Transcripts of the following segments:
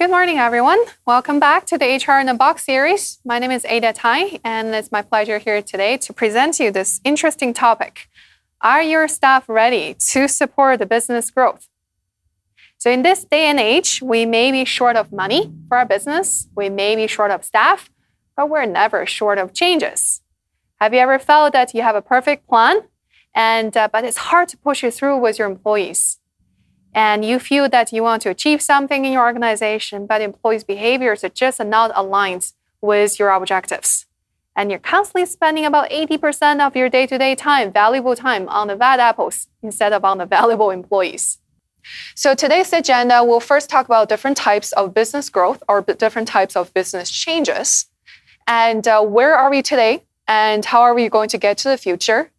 Good morning, everyone. Welcome back to the HR in a Box series. My name is Ada Tai, and it's my pleasure here today to present you this interesting topic. Are your staff ready to support the business growth? So in this day and age, we may be short of money for our business, we may be short of staff, but we're never short of changes. Have you ever felt that you have a perfect plan, but it's hard to push it through with your employees? And you feel that you want to achieve something in your organization, but employees' behaviors are just not aligned with your objectives. And you're constantly spending about 80% of your day-to-day time, valuable time, on the bad apples instead of on the valuable employees. So today's agenda, we'll first talk about different types of business growth or different types of business changes. And where are we today? And how are we going to get to the future?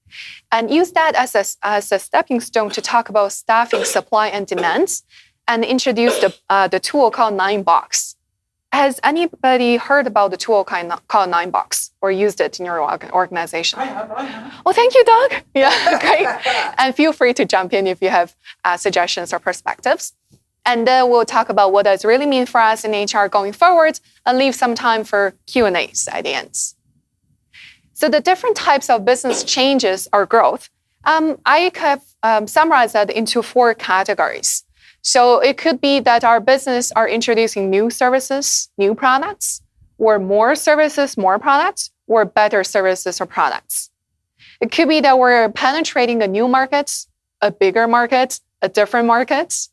And use that as a stepping stone to talk about staffing, supply, and demands, and introduce the tool called 9Box. Has anybody heard about the tool called 9Box or used it in your organization? I have. Oh, thank you, Doug. Yeah, great. And feel free to jump in if you have suggestions or perspectives. And then we'll talk about what does it really mean for us in HR going forward, and leave some time for Q&As at the end. So the different types of business changes or growth, I have summarized that into 4 categories. So it could be that our business are introducing new services, new products, or more services, more products, or better services or products. It could be that we're penetrating a new market, a bigger market, a different market.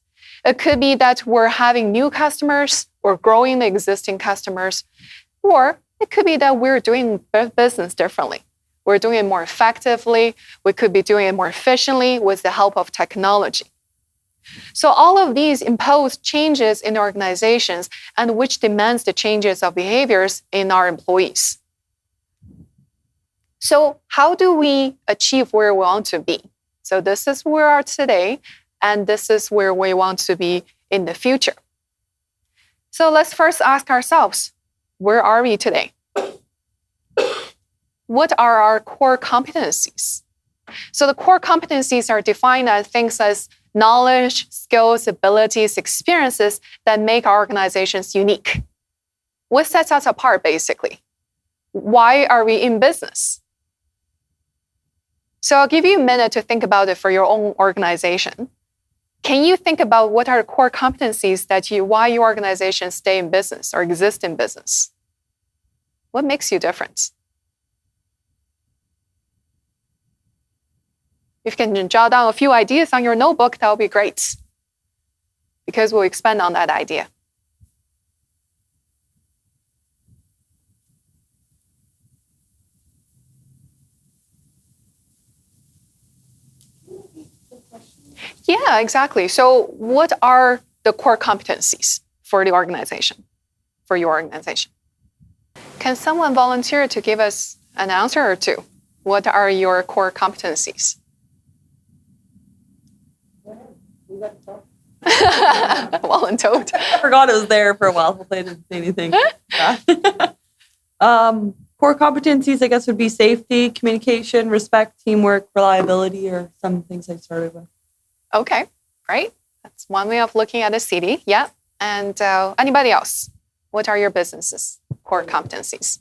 It could be that we're having new customers or growing the existing customers, or it could be that we're doing business differently. We're doing it more effectively. We could be doing it more efficiently with the help of technology. So all of these impose changes in organizations, and which demands the changes of behaviors in our employees. So how do we achieve where we want to be? So this is where we are today, and this is where we want to be in the future. So let's first ask ourselves, where are we today? What are our core competencies? So the core competencies are defined as things as knowledge, skills, abilities, experiences that make our organizations unique. What sets us apart, basically? Why are we in business? So I'll give you a minute to think about it for your own organization. Can you think about what are the core competencies why your organization stay in business or exist in business? What makes you different? If you can jot down a few ideas on your notebook, that would be great, because we'll expand on that idea. Yeah, exactly. So what are the core competencies for the organization, for your organization? Can someone volunteer to give us an answer or two? What are your core competencies? Voluntold. I forgot it was there for a while. Hopefully I didn't say anything. Core competencies, I guess, would be safety, communication, respect, teamwork, reliability, or some things I started with. Okay, great. That's one way of looking at a city. Yeah. And anybody else? What are your businesses' core competencies?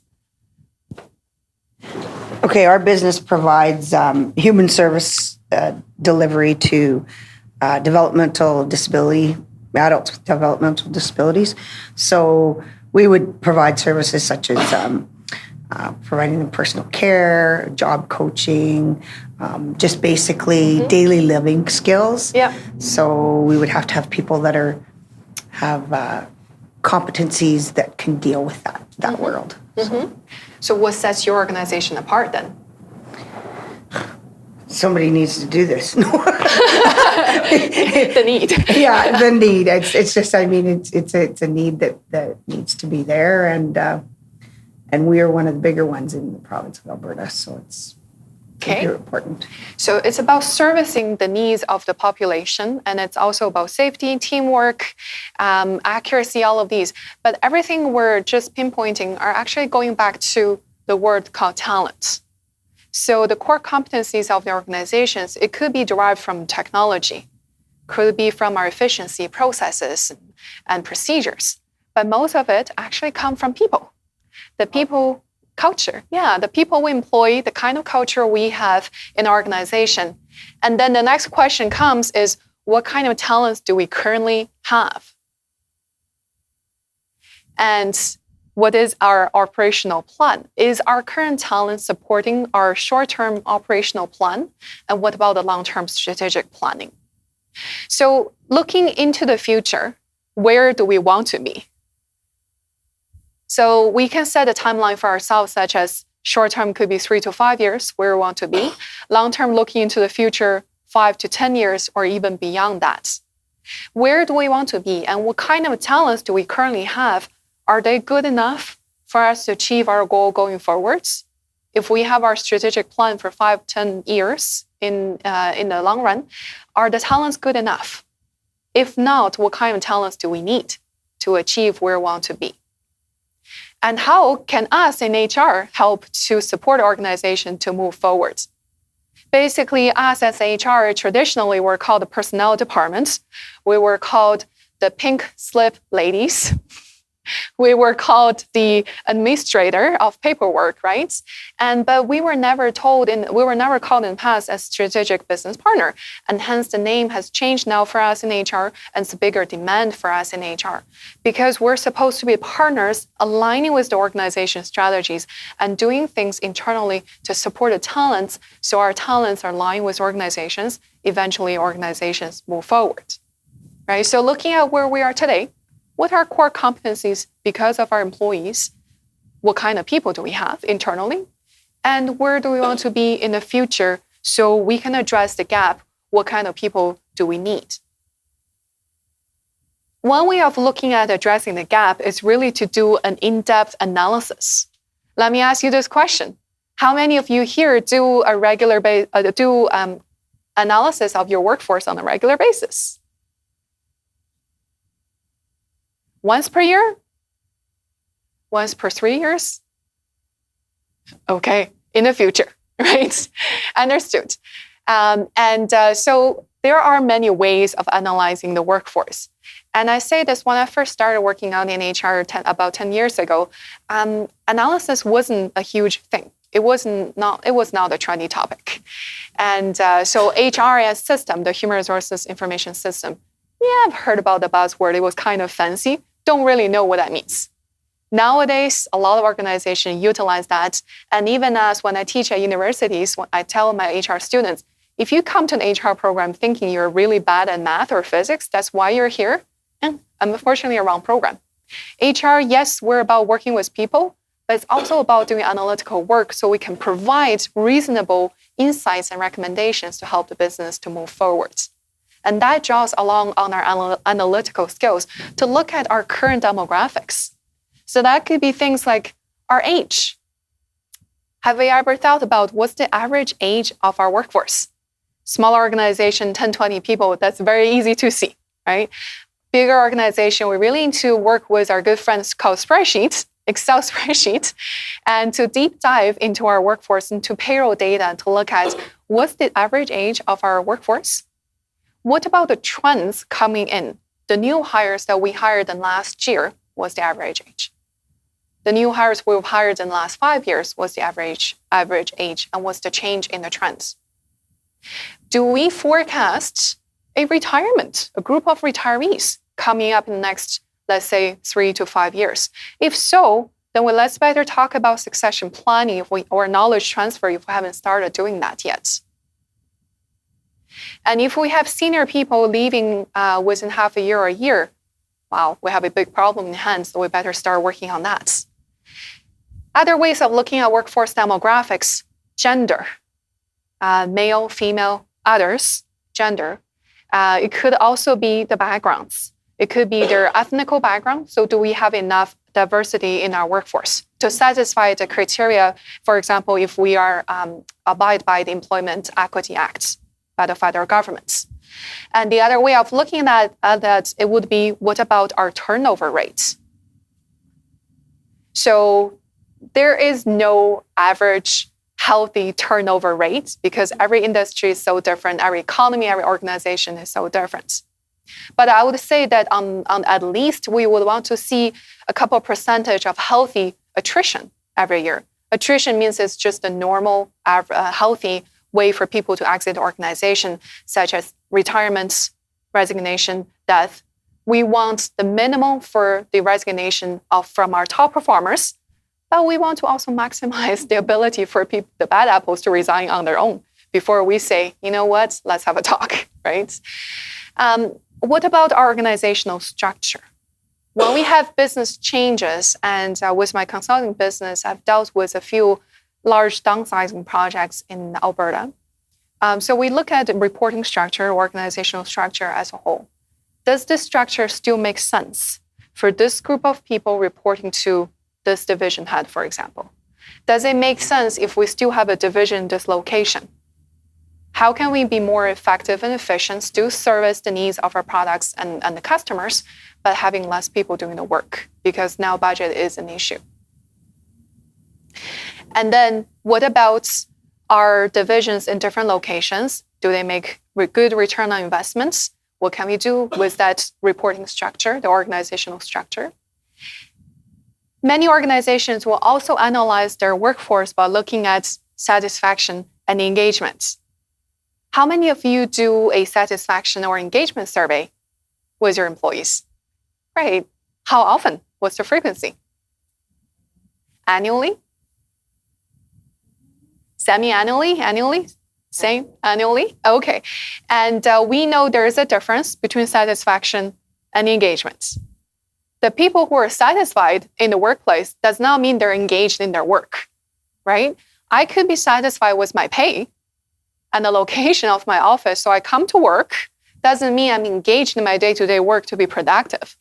Okay, our business provides human service delivery to adults with developmental disabilities. So we would provide services such as providing them personal care, job coaching, just basically daily living skills. Yeah. So we would have to have people that have competencies that can deal with that world. So what sets your organization apart then? Somebody needs to do this. The need. Yeah, the need. It's just, I mean, it's a need that needs to be there, and we are one of the bigger ones in the province of Alberta, so it's very important. So it's about servicing the needs of the population, and it's also about safety, teamwork, accuracy, all of these. But everything we're just pinpointing are actually going back to the word called talent. So the core competencies of the organizations, it could be derived from technology, could be from our efficiency processes and procedures. but most of it actually come from people. The people culture, the people we employ, the kind of culture we have in our organization. And then the next question comes is, what kind of talents do we currently have? And what is our operational plan? Is our current talent supporting our short-term operational plan? And what about the long-term strategic planning? So looking into the future, where do we want to be? So we can set a timeline for ourselves, such as short-term could be 3 to 5 years, where we want to be. Long-term, looking into the future, 5 to 10 years, or even beyond that. Where do we want to be? And what kind of talents do we currently have? Are they good enough for us to achieve our goal going forwards? If we have our strategic plan for 5, 10 years in the long run, are the talents good enough? If not, what kind of talents do we need to achieve where we want to be? And how can us in HR help to support the organization to move forward? Basically, us as HR, traditionally we're called the personnel department. We were called the pink slip ladies. We were called the administrator of paperwork, right? But we were never called in the past as strategic business partner. And hence the name has changed now for us in HR, and it's a bigger demand for us in HR. Because we're supposed to be partners aligning with the organization strategies and doing things internally to support the talents, so our talents are aligned with organizations, eventually organizations move forward. Right? So looking at where we are today, what are core competencies because of our employees? What kind of people do we have internally? And where do we want to be in the future so we can address the gap? What kind of people do we need? One way of looking at addressing the gap is really to do an in-depth analysis. Let me ask you this question. How many of you here do analysis of your workforce on a regular basis? Once per year? Once per 3 years? Okay, in the future, right? Understood. So there are many ways of analyzing the workforce. And I say this when I first started working out in HR about 10 years ago, analysis wasn't a huge thing. It was not a trendy topic. And so HR as system, the human resources information system, I've heard about the buzzword. It was kind of fancy. Don't really know what that means. Nowadays, a lot of organizations utilize that. And even as when I teach at universities, when I tell my HR students, if you come to an HR program thinking you're really bad at math or physics, that's why you're here, and unfortunately a wrong program. HR, yes, we're about working with people, but it's also about doing analytical work so we can provide reasonable insights and recommendations to help the business to move forward. And that draws along on our analytical skills to look at our current demographics. So that could be things like our age. Have we ever thought about what's the average age of our workforce? Smaller organization, 10, 20 people, that's very easy to see, right? Bigger organization, we really need to work with our good friends called spreadsheets, Excel spreadsheet, and to deep dive into our workforce, into payroll data to look at what's the average age of our workforce? What about the trends coming in? The new hires that we hired in last year, what's the average age? The new hires we've hired in the last 5 years, what's the average age? And what's the change in the trends? Do we forecast a retirement, a group of retirees coming up in the next, let's say, 3 to 5 years? If so, then let's better talk about succession planning or knowledge transfer if we haven't started doing that yet. And if we have senior people leaving within half a year or a year, wow, we have a big problem in hand, so we better start working on that. Other ways of looking at workforce demographics, gender, male, female, others, gender. It could also be the backgrounds. It could be their ethnical background. So do we have enough diversity in our workforce to satisfy the criteria, for example, if we are abide by the Employment Equity Act by the federal government? And the other way of looking at that, it would be, what about our turnover rate? So there is no average healthy turnover rate because every industry is so different, every economy, every organization is so different. But I would say that on at least we would want to see a couple percentage of healthy attrition every year. Attrition means it's just a normal, healthy way for people to exit the organization, such as retirement, resignation, death. We want the minimum for the resignation from our top performers, but we want to also maximize the ability for people, the bad apples, to resign on their own before we say, you know what, let's have a talk, right? What about our organizational structure? When we have business changes, and with my consulting business, I've dealt with a few large downsizing projects in Alberta. So we look at the reporting structure, organizational structure as a whole. Does this structure still make sense for this group of people reporting to this division head, for example? Does it make sense if we still have a division dislocation? How can we be more effective and efficient, still service the needs of our products and the customers, but having less people doing the work? Because now budget is an issue. And then what about our divisions in different locations? Do they make good return on investments? What can we do with that reporting structure, the organizational structure? Many organizations will also analyze their workforce by looking at satisfaction and engagement. How many of you do a satisfaction or engagement survey with your employees? Right. How often? What's the frequency? Annually? Semi-annually? Annually? Same? Annually? Okay. And we know there is a difference between satisfaction and engagement. The people who are satisfied in the workplace does not mean they're engaged in their work, right? I could be satisfied with my pay and the location of my office, so I come to work. Doesn't mean I'm engaged in my day-to-day work to be productive,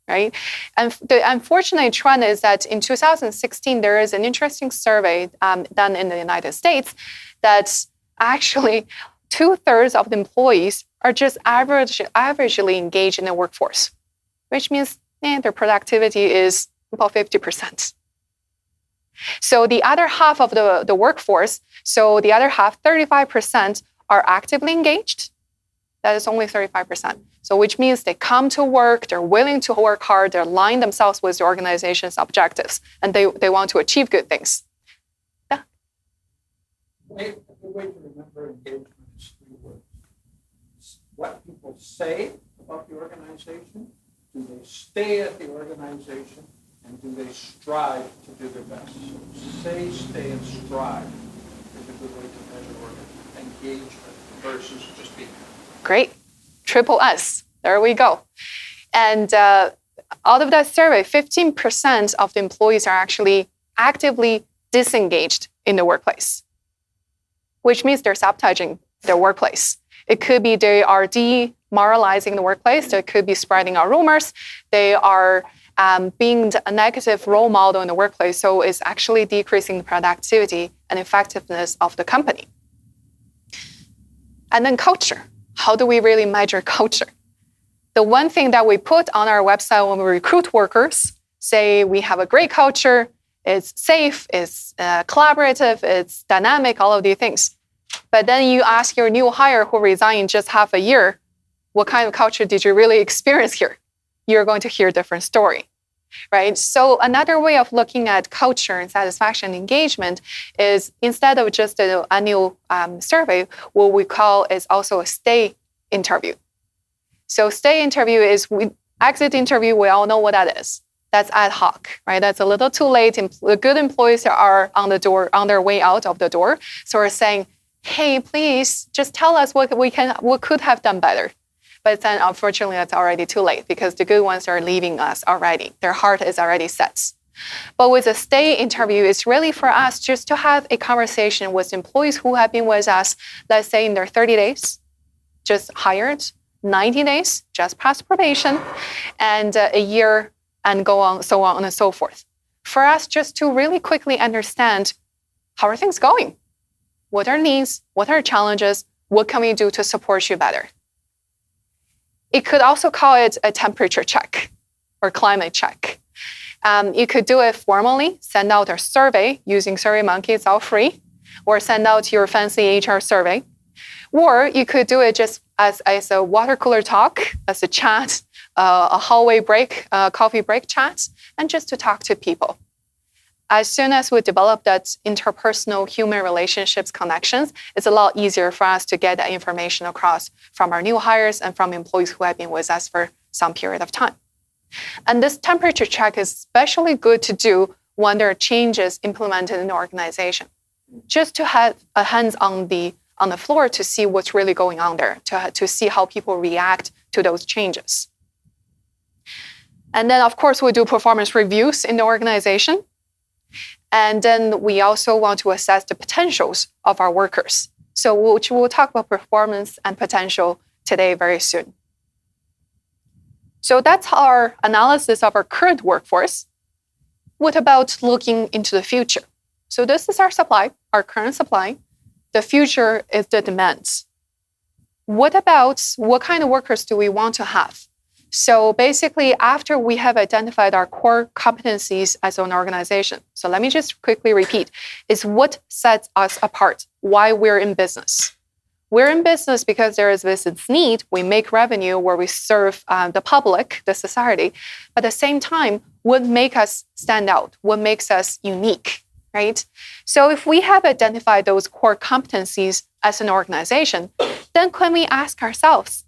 right? And the unfortunate trend is that in 2016, there is an interesting survey done in the United States that actually 2/3 of the employees are just averagely engaged in the workforce, which means their productivity is about 50%. So the other half of the workforce, so the other half, 35%, are actively engaged. That is only 35%. So which means they come to work, they're willing to work hard, they're aligning themselves with the organization's objectives, and they want to achieve good things. Yeah. A good way to remember engagement is 3 words. What people say about the organization, do they stay at the organization, and do they strive to do their best? So say, stay, and strive is a good way to measure engagement versus just being. Great. Triple S. There we go. And out of that survey, 15% of the employees are actually actively disengaged in the workplace, which means they're sabotaging their workplace. It could be they are demoralizing the workplace. They could be spreading out rumors. They are being a negative role model in the workplace. So it's actually decreasing the productivity and effectiveness of the company. And then culture. How do we really measure culture? The one thing that we put on our website when we recruit workers, say we have a great culture, it's safe, it's collaborative, it's dynamic, all of these things. But then you ask your new hire who resigned in just half a year, what kind of culture did you really experience here? You're going to hear a different story, right? So another way of looking at culture and satisfaction and engagement is instead of just an annual survey, what we call is also a stay interview. So stay interview is exit interview. We all know what that is. That's ad hoc, right? That's a little too late. The good employees are on their way out of the door. So we're saying, hey, please just tell us what could have done better. But then unfortunately, that's already too late because the good ones are leaving us already. Their heart is already set. But with a stay interview, it's really for us just to have a conversation with employees who have been with us, let's say in their 30 days, just hired, 90 days, just past probation, and a year, and go on, so on and so forth. For us just to really quickly understand, how are things going? What are needs? What are challenges? What can we do to support you better? It could also call it a temperature check or climate check. You could do it formally, send out a survey using SurveyMonkey, it's all free, or send out your fancy HR survey. Or you could do it just as a water cooler talk, as a chat, a hallway break, coffee break chat, and just to talk to people. As soon as we develop that interpersonal human relationships connections, it's a lot easier for us to get that information across from our new hires and from employees who have been with us for some period of time. And this temperature check is especially good to do when there are changes implemented in the organization, just to have a hands on the floor to see what's really going on there, to see how people react to those changes. And then, of course, we do performance reviews in the organization. And then we also want to assess the potentials of our workers. So we'll talk about performance and potential today very soon. So that's our analysis of our current workforce. What about looking into the future? So this is our supply, our current supply. The future is the demands. What kind of workers do we want to have? So basically, after we have identified our core competencies as an organization, so let me just quickly repeat, is what sets us apart, why we're in business. We're in business because there is business need, we make revenue where we serve the public, the society, but at the same time, what makes us stand out, what makes us unique, right? So if we have identified those core competencies as an organization, then can we ask ourselves,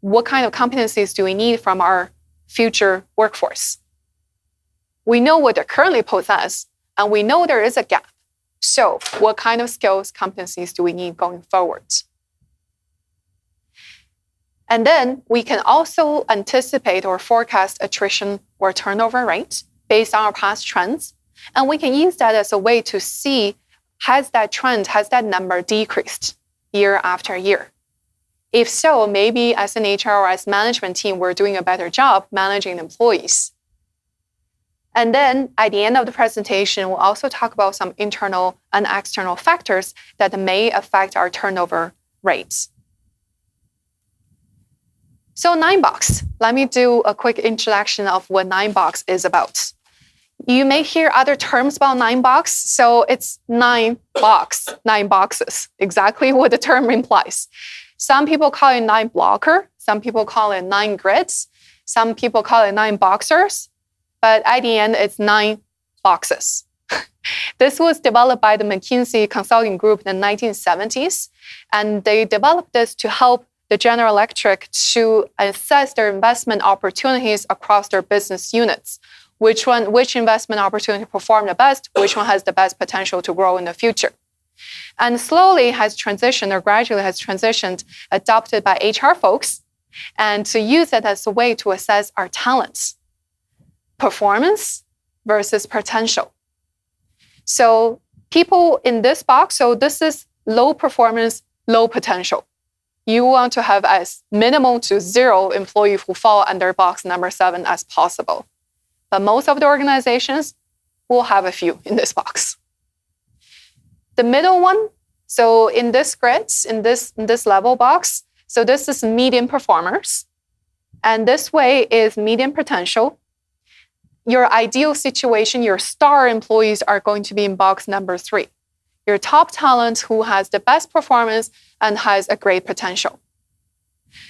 what kind of competencies do we need from our future workforce? We know what they currently possess, and we know there is a gap. So what kind of skills, competencies do we need going forward? And then we can also anticipate or forecast attrition or turnover rates based on our past trends. And we can use that as a way to see, has that number decreased year after year? If so, maybe as an HR or as management team, we're doing a better job managing employees. And then at the end of the presentation, we'll also talk about some internal and external factors that may affect our turnover rates. So 9-box. Let me do a quick introduction of what 9-box is about. You may hear other terms about 9-box. So it's 9 boxes, exactly what the term implies. Some people call it 9 blocker. Some people call it 9 grids. Some people call it 9 boxers. But at the end, it's 9 boxes. This was developed by the McKinsey Consulting Group in the 1970s. And they developed this to help the General Electric to assess their investment opportunities across their business units. Which investment opportunity performed the best, which one has the best potential to grow in the future. And slowly has transitioned or gradually has transitioned, adopted by HR folks, and to use it as a way to assess our talents, performance versus potential. So people in this box, so this is low performance, low potential. You want to have as minimal to 0 employees who fall under box number 7 as possible. But most of the organizations will have a few in this box. The middle one, so in this grid, in this level box, so this is medium performers. And this way is medium potential. Your ideal situation, your star employees are going to be in box number 3. Your top talent who has the best performance and has a great potential.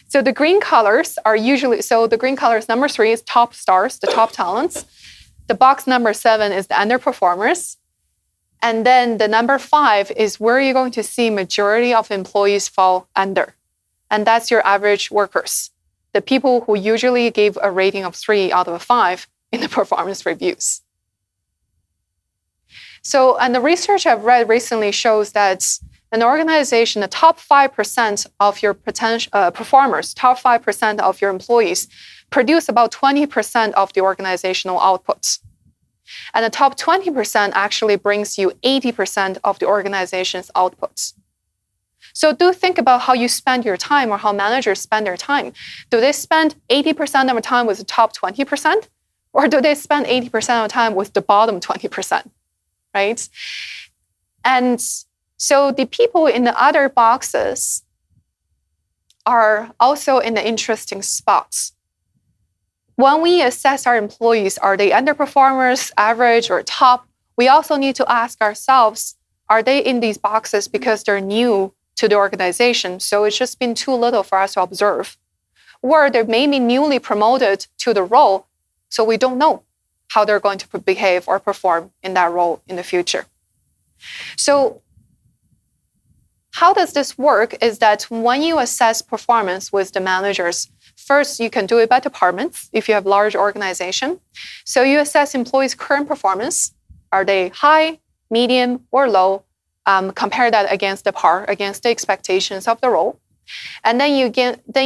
So the green colors are usually, so the green colors number 3 is top stars, the top talents. The box number 7 is the underperformers. And then the number 5 is where you're going to see majority of employees fall under. And that's your average workers, the people who usually give a rating of 3 out of 5 in the performance reviews. So, and the research I've read recently shows that an organization, the top 5% of your performers, top 5% of your employees produce about 20% of the organizational outputs. And the top 20% actually brings you 80% of the organization's outputs. So do think about how you spend your time or how managers spend their time. Do they spend 80% of the time with the top 20%? Or do they spend 80% of the time with the bottom 20%, right? And so the people in the other boxes are also in the interesting spots. When we assess our employees, are they underperformers, average, or top? We also need to ask ourselves, are they in these boxes because they're new to the organization, so it's just been too little for us to observe. Or they may be newly promoted to the role, so we don't know how they're going to behave or perform in that role in the future. So how does this work is that when you assess performance with the managers, first, you can do it by departments if you have large organization. So you assess employees' current performance. Are they high, medium, or low? Compare that against the expectations of the role. And then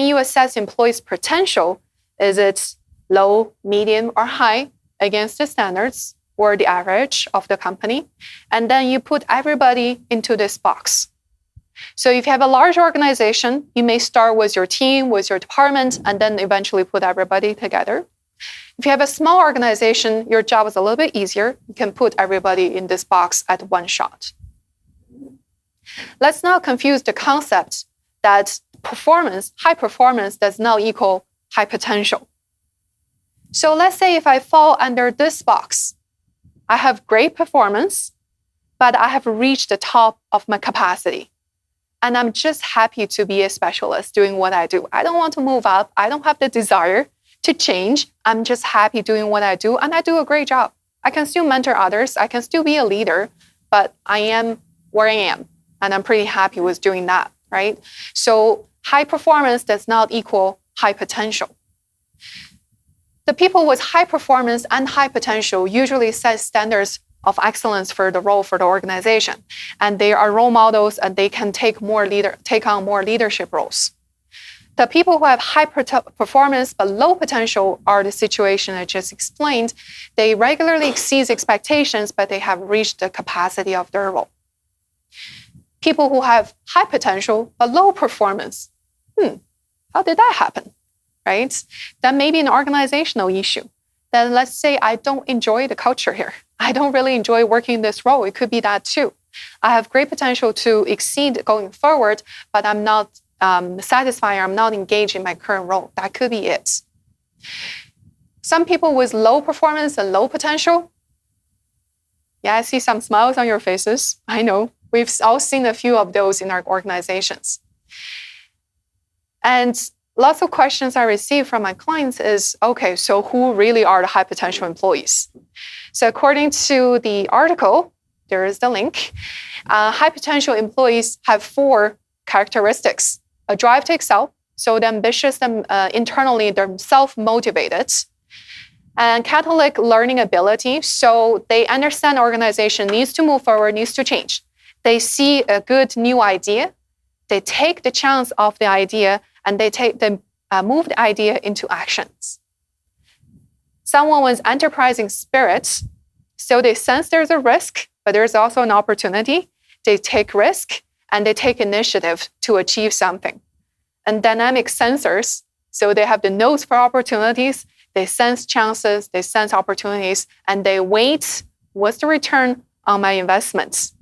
you assess employees' potential. Is it low, medium, or high against the standards or the average of the company? And then you put everybody into this box. So if you have a large organization, you may start with your team, with your department, and then eventually put everybody together. If you have a small organization, your job is a little bit easier. You can put everybody in this box at one shot. Let's not confuse the concept that high performance does not equal high potential. So let's say if I fall under this box, I have great performance, but I have reached the top of my capacity. And I'm just happy to be a specialist doing what I do. I don't want to move up. I don't have the desire to change. I'm just happy doing what I do, and I do a great job. I can still mentor others. I can still be a leader, but I am where I am, and I'm pretty happy with doing that, right? So high performance does not equal high potential. The people with high performance and high potential usually set standards of excellence for the role for the organization. And they are role models, and they can take on more leadership roles. The people who have high performance but low potential are the situation I just explained. They regularly exceed expectations, but they have reached the capacity of their role. People who have high potential but low performance, how did that happen, right? That may be an organizational issue. Then let's say I don't enjoy the culture here. I don't really enjoy working in this role. It could be that too. I have great potential to exceed going forward, but I'm not satisfied. I'm not engaged in my current role. That could be it. Some people with low performance and low potential. Yeah, I see some smiles on your faces. I know. We've all seen a few of those in our organizations. And lots of questions I receive from my clients is, okay, so who really are the high potential employees? So according to the article, there is the link. High potential employees have 4 characteristics: a drive to excel, so they're ambitious, internally they're self-motivated, and catalytic learning ability, so they understand organization needs to move forward, needs to change. They see a good new idea, they take the chance of the idea, and they move the idea into actions. Someone with enterprising spirit, so they sense there's a risk, but there's also an opportunity. They take risk and they take initiative to achieve something. And dynamic sensors, so they have the nose for opportunities, they sense chances, they sense opportunities, and they wait, what's the return on my investments?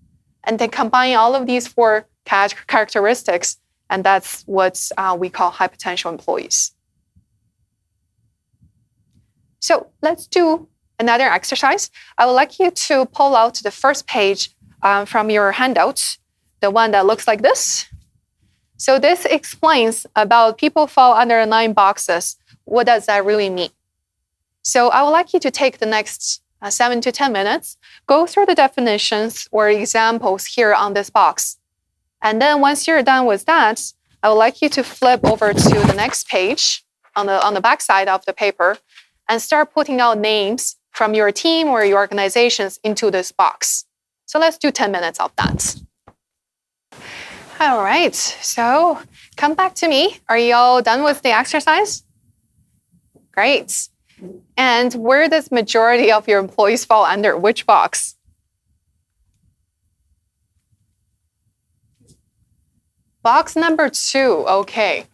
And they combine all of these 4 characteristics, and that's what we call high potential employees. So let's do another exercise. I would like you to pull out the first page from your handout, the one that looks like this. So this explains about people fall under 9 boxes. What does that really mean? So I would like you to take the next 7 to 10 minutes, go through the definitions or examples here on this box. And then once you're done with that, I would like you to flip over to the next page on the back side of the paper and start putting out names from your team or your organizations into this box. So let's do 10 minutes of that. All right, so come back to me. Are you all done with the exercise? Great. And where does majority of your employees fall under? Which box? Box number 2, okay.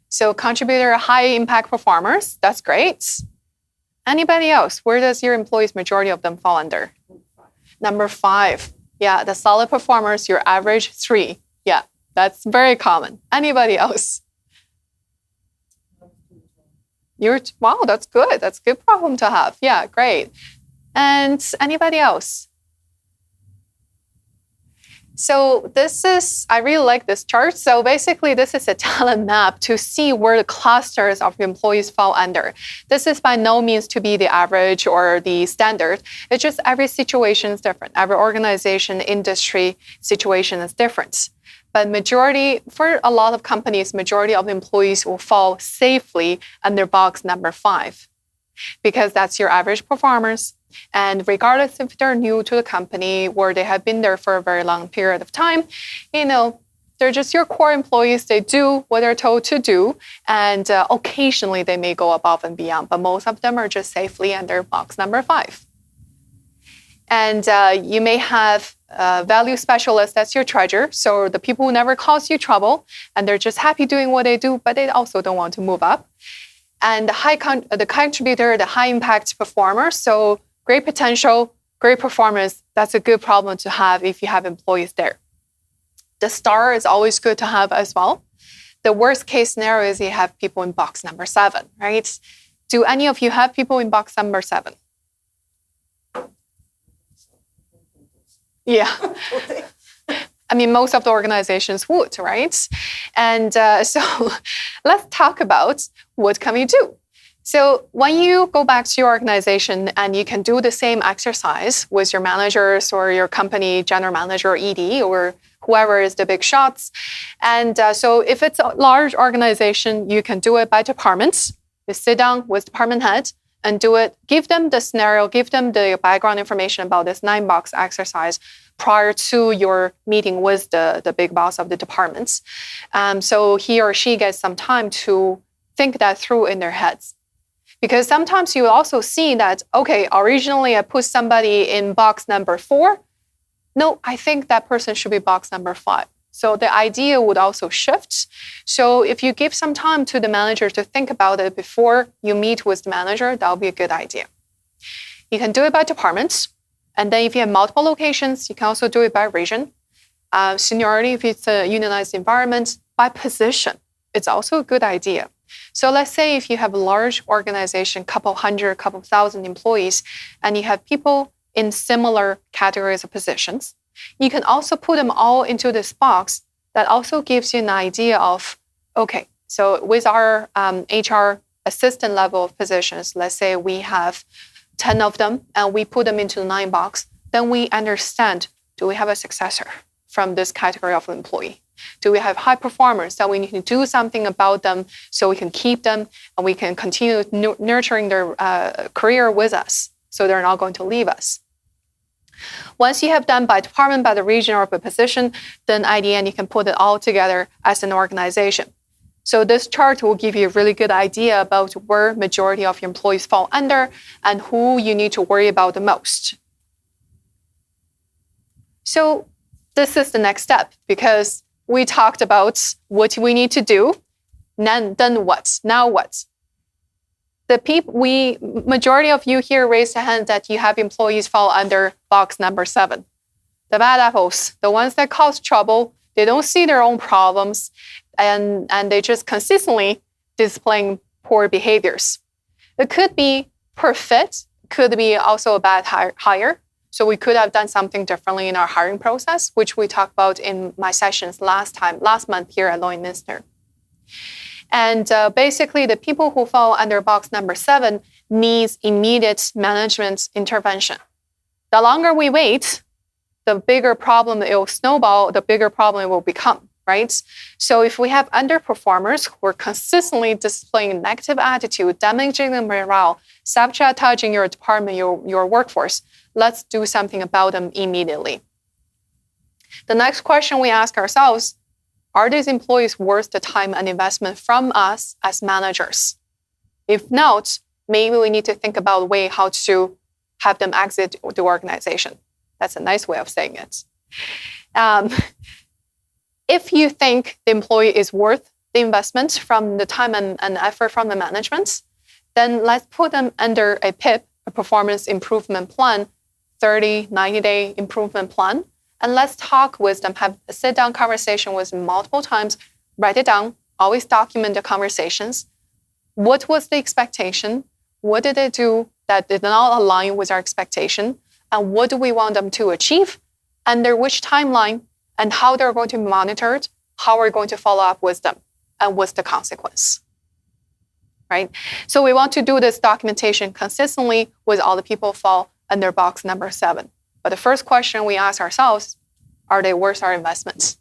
So contributor, high impact performers, that's great. Anybody else? Where does your employees, majority of them fall under? Number 5, yeah, the solid performers, your average 3. Yeah, that's very common. Anybody else? Wow, that's good. That's a good problem to have. Yeah, great. And anybody else? So I really like this chart. So basically, this is a talent map to see where the clusters of employees fall under. This is by no means to be the average or the standard. It's just every situation is different. Every organization, industry situation is different. But for a lot of companies, majority of employees will fall safely under box number 5, because that's your average performers. And regardless if they're new to the company or they have been there for a very long period of time, they're just your core employees. They do what they're told to do. And occasionally they may go above and beyond, but most of them are just safely under box number 5. And you may have value specialists, that's your treasure. So the people who never cause you trouble, and they're just happy doing what they do, but they also don't want to move up. And the contributor, the high impact performer. So great potential, great performance. That's a good problem to have if you have employees there. The star is always good to have as well. The worst case scenario is you have people in box number 7, right? Do any of you have people in box number 7? Yeah. I mean, most of the organizations would, right? And so let's talk about what can we do. So when you go back to your organization and you can do the same exercise with your managers or your company general manager or ED or whoever is the big shots. And so if it's a large organization, you can do it by departments. You sit down with department head and do it. Give them the scenario, give them the background information about this 9-box exercise prior to your meeting with the big boss of the departments. So he or she gets some time to think that through in their heads. Because sometimes you also see that, okay, originally I put somebody in box number 4. No, I think that person should be box number 5. So the idea would also shift. So if you give some time to the manager to think about it before you meet with the manager, that would be a good idea. You can do it by departments. And then if you have multiple locations, you can also do it by region. Seniority, if it's a unionized environment, by position. It's also a good idea. So let's say if you have a large organization, couple hundred, couple thousand employees, and you have people in similar categories of positions, you can also put them all into this box. That also gives you an idea of, okay, so with our HR assistant level of positions, let's say we have 10 of them and we put them into the 9 box, then we understand, do we have a successor from this category of employee? Do we have high performers that we need to do something about them so we can keep them and we can continue nurturing their career with us so they're not going to leave us? Once you have done by department, by the region, or by position, then at the end you can put it all together as an organization. So this chart will give you a really good idea about where majority of your employees fall under and who you need to worry about the most. So this is the next step, because we talked about what we need to do. Then what? Now what? Majority of you here raised a hand that you have employees fall under box number 7. The bad apples, the ones that cause trouble, they don't see their own problems, and they just consistently displaying poor behaviors. It could be poor fit, could be also a bad hire. So we could have done something differently in our hiring process, which we talked about in my sessions last month here at Lloydminster. And basically, the people who fall under box number 7 needs immediate management intervention. The longer we wait, the bigger problem it will snowball, the bigger problem it will become, right? So if we have underperformers who are consistently displaying negative attitude, damaging the morale, sabotaging your department, your workforce, let's do something about them immediately. The next question we ask ourselves, are these employees worth the time and investment from us as managers? If not, maybe we need to think about a way how to have them exit the organization. That's a nice way of saying it. If you think the employee is worth the investment from the time and effort from the management, then let's put them under a PIP, a performance improvement plan, 30, 90-day improvement plan. And let's talk with them, have a sit-down conversation with them multiple times, write it down, always document the conversations. What was the expectation? What did they do that did not align with our expectation? And what do we want them to achieve? Under which timeline? and how they're going to be monitored, how we're going to follow up with them, and what's the consequence, right? So we want to do this documentation consistently with all the people fall under box number 7. But the first question we ask ourselves, are they worth our investments?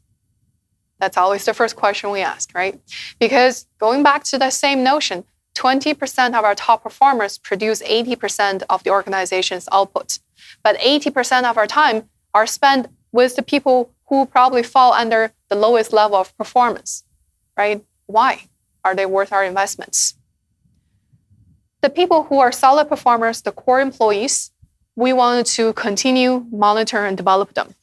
That's always the first question we ask, right? Because going back to the same notion, 20% of our top performers produce 80% of the organization's output. But 80% of our time are spent with the people who probably fall under the lowest level of performance, right? Why are they worth our investments? The people who are solid performers, the core employees, we want to continue, monitor, and develop them.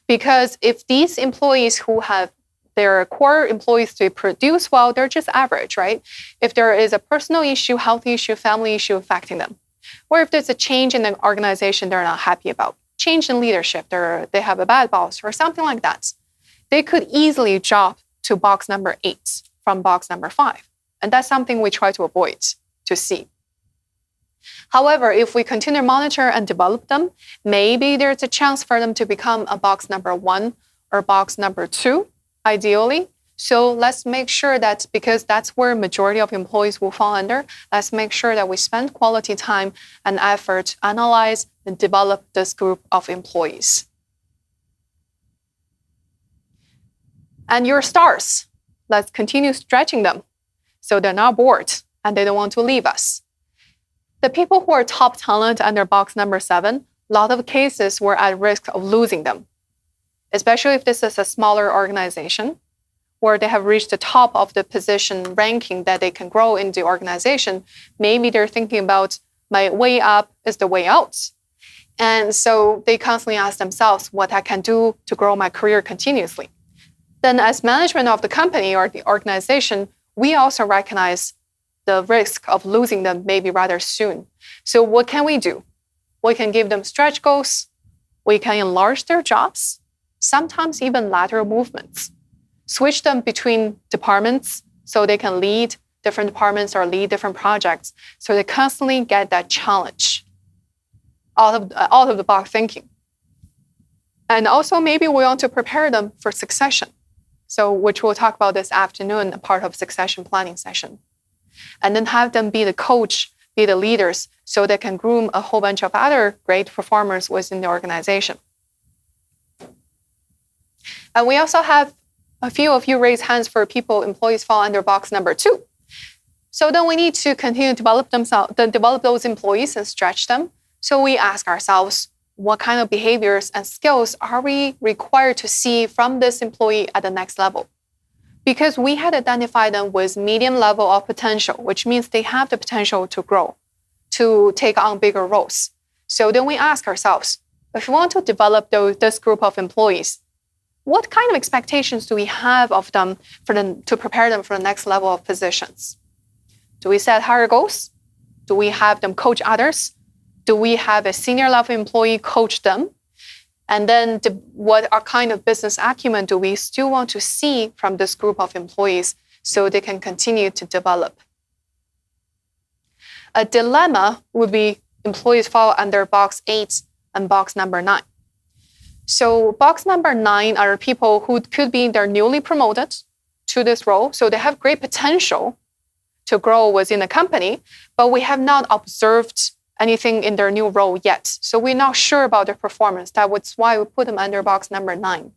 Because if these employees who have their core employees to produce well, they're just average, right? If there is a personal issue, health issue, family issue affecting them, or if there's a change in the organization they're not happy about, change in leadership, they have a bad boss or something like that, they could easily drop to box number 8 from box number 5. And that's something we try to avoid to see. However, if we continue to monitor and develop them, maybe there's a chance for them to become a box number 1 or box number 2, ideally. So let's make sure that, because that's where majority of employees will fall under, let's make sure that we spend quality time and effort to analyze and develop this group of employees. And your stars, let's continue stretching them so they're not bored and they don't want to leave us. The people who are top talent under box number 7, a lot of cases we're at risk of losing them, especially if this is a smaller organization where they have reached the top of the position ranking that they can grow in the organization. Maybe they're thinking about, my way up is the way out. And so they constantly ask themselves what I can do to grow my career continuously. Then as management of the company or the organization, we also recognize the risk of losing them maybe rather soon. So what can we do? We can give them stretch goals. We can enlarge their jobs, sometimes even lateral movements. Switch them between departments so they can lead different departments or lead different projects. So they constantly get that challenge out of the box thinking. And also maybe we want to prepare them for succession. So which we'll talk about this afternoon, a part of succession planning session. And then have them be the coach, be the leaders, so they can groom a whole bunch of other great performers within the organization. And we also have a few of you raise hands for employees fall under box number 2. So then we need to continue to develop those employees and stretch them. So we ask ourselves, what kind of behaviors and skills are we required to see from this employee at the next level? Because we had identified them with medium level of potential, which means they have the potential to grow, to take on bigger roles. So then we ask ourselves, if we want to develop this group of employees, what kind of expectations do we have of them to prepare them for the next level of positions? Do we set higher goals? Do we have them coach others? Do we have a senior level employee coach them? And then what kind of business acumen do we still want to see from this group of employees so they can continue to develop? A dilemma would be employees fall under box 8 and box number 9. So box number 9 are people who could be they're newly promoted to this role. So they have great potential to grow within the company, but we have not observed anything in their new role yet. So we're not sure about their performance. That's why we put them under box number 9.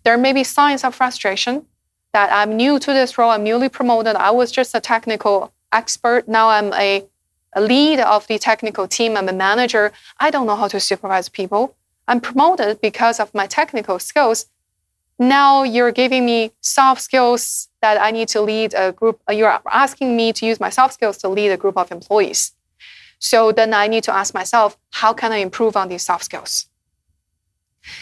There may be signs of frustration that I'm new to this role, I'm newly promoted, I was just a technical expert, now I'm a lead of the technical team, I'm a manager, I don't know how to supervise people. I'm promoted because of my technical skills. Now you're giving me soft skills that I need to lead a group, you're asking me to use my soft skills to lead a group of employees. So then I need to ask myself, how can I improve on these soft skills?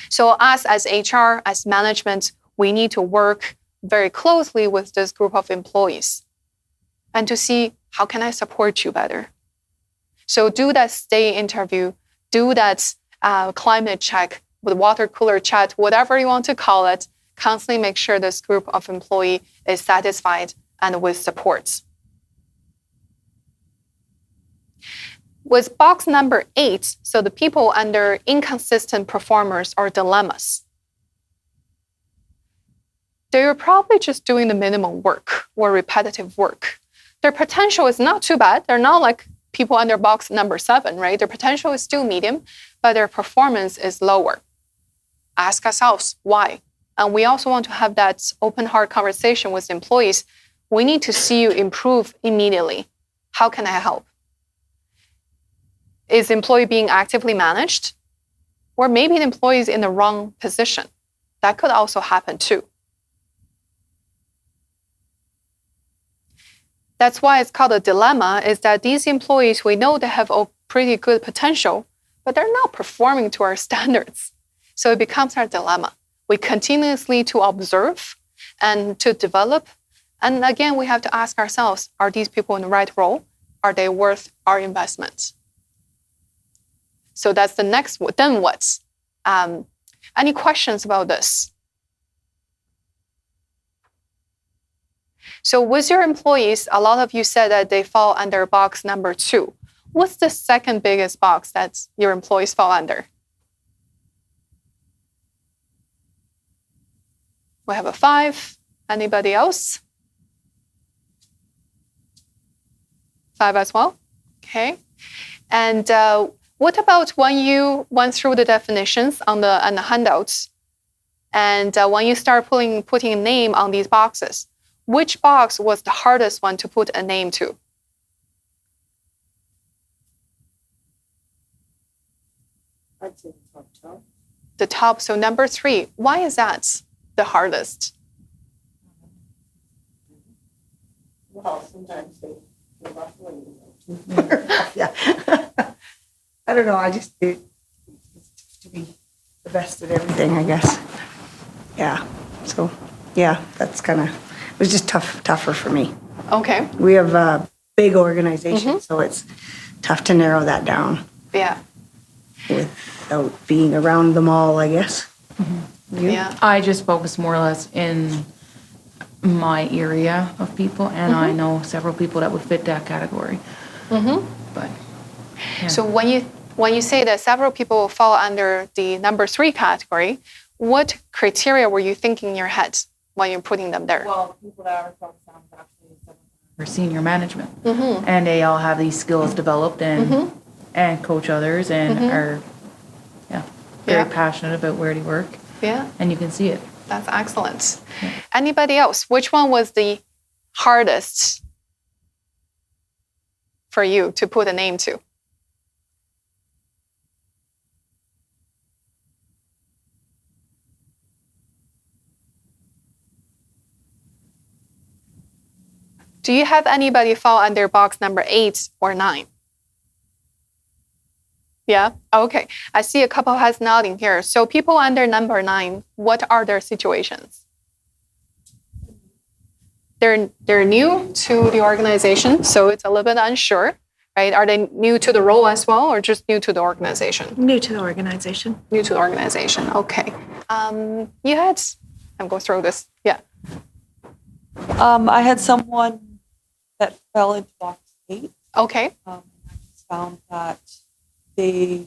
So us as HR, as management, we need to work very closely with this group of employees and to see, how can I support you better? So do that stay interview, do that climate check, with water cooler chat, whatever you want to call it, constantly make sure this group of employee is satisfied and with support. With box number 8, so the people under inconsistent performers or dilemmas. they're probably just doing the minimum work or repetitive work. Their potential is not too bad. They're not like people under box number 7, right? Their potential is still medium, but their performance is lower. Ask ourselves why. And we also want to have that open heart conversation with employees. We need to see you improve immediately. How can I help? Is the employee being actively managed? Or maybe the employee is in the wrong position. That could also happen too. That's why it's called a dilemma, is that these employees, we know they have a pretty good potential, but they're not performing to our standards. So it becomes our dilemma. We continuously to observe and to develop. And again, we have to ask ourselves, are these people in the right role? Are they worth our investment? So that's the next, then what? Any questions about this? So with your employees, a lot of you said that they fall under box number 2. What's the second biggest box that your employees fall under? We have a 5. Anybody else? 5 as well? Okay. And what about when you went through the definitions on the handouts, and when you start putting a name on these boxes, which box was the hardest one to put a name to? I'd say the top. The top, so number 3. Why is that the hardest? Well, sometimes they give up when yeah. I don't know. I just do to be the best at everything, I guess. Yeah. So, yeah, that's kind of, it was just tougher for me. Okay. We have a big organization, so it's tough to narrow that down. Yeah. Without being around them all, I guess. Yeah. I just focus more or less in my area of people, and I know several people that would fit that category. But yeah. So when you say that several people fall under the number 3 category, what criteria were you thinking in your head when you're putting them there? Well, people that are focused on actually for senior management, and they all have these skills developed and coach others and are very passionate about where they work. Yeah. And you can see it. That's excellent. Yeah. Anybody else? Which one was the hardest for you to put a name to? Do you have anybody fall under box number 8 or 9? Yeah? Okay. I see a couple heads nodding here. So people under number 9, what are their situations? They're new to the organization, so it's a little bit unsure, right? Are they new to the role as well, or just new to the organization? New to the organization. New to the organization. Okay. You had, I'm going through this. Yeah. I had someone that fell into box 8. Okay. I just found that they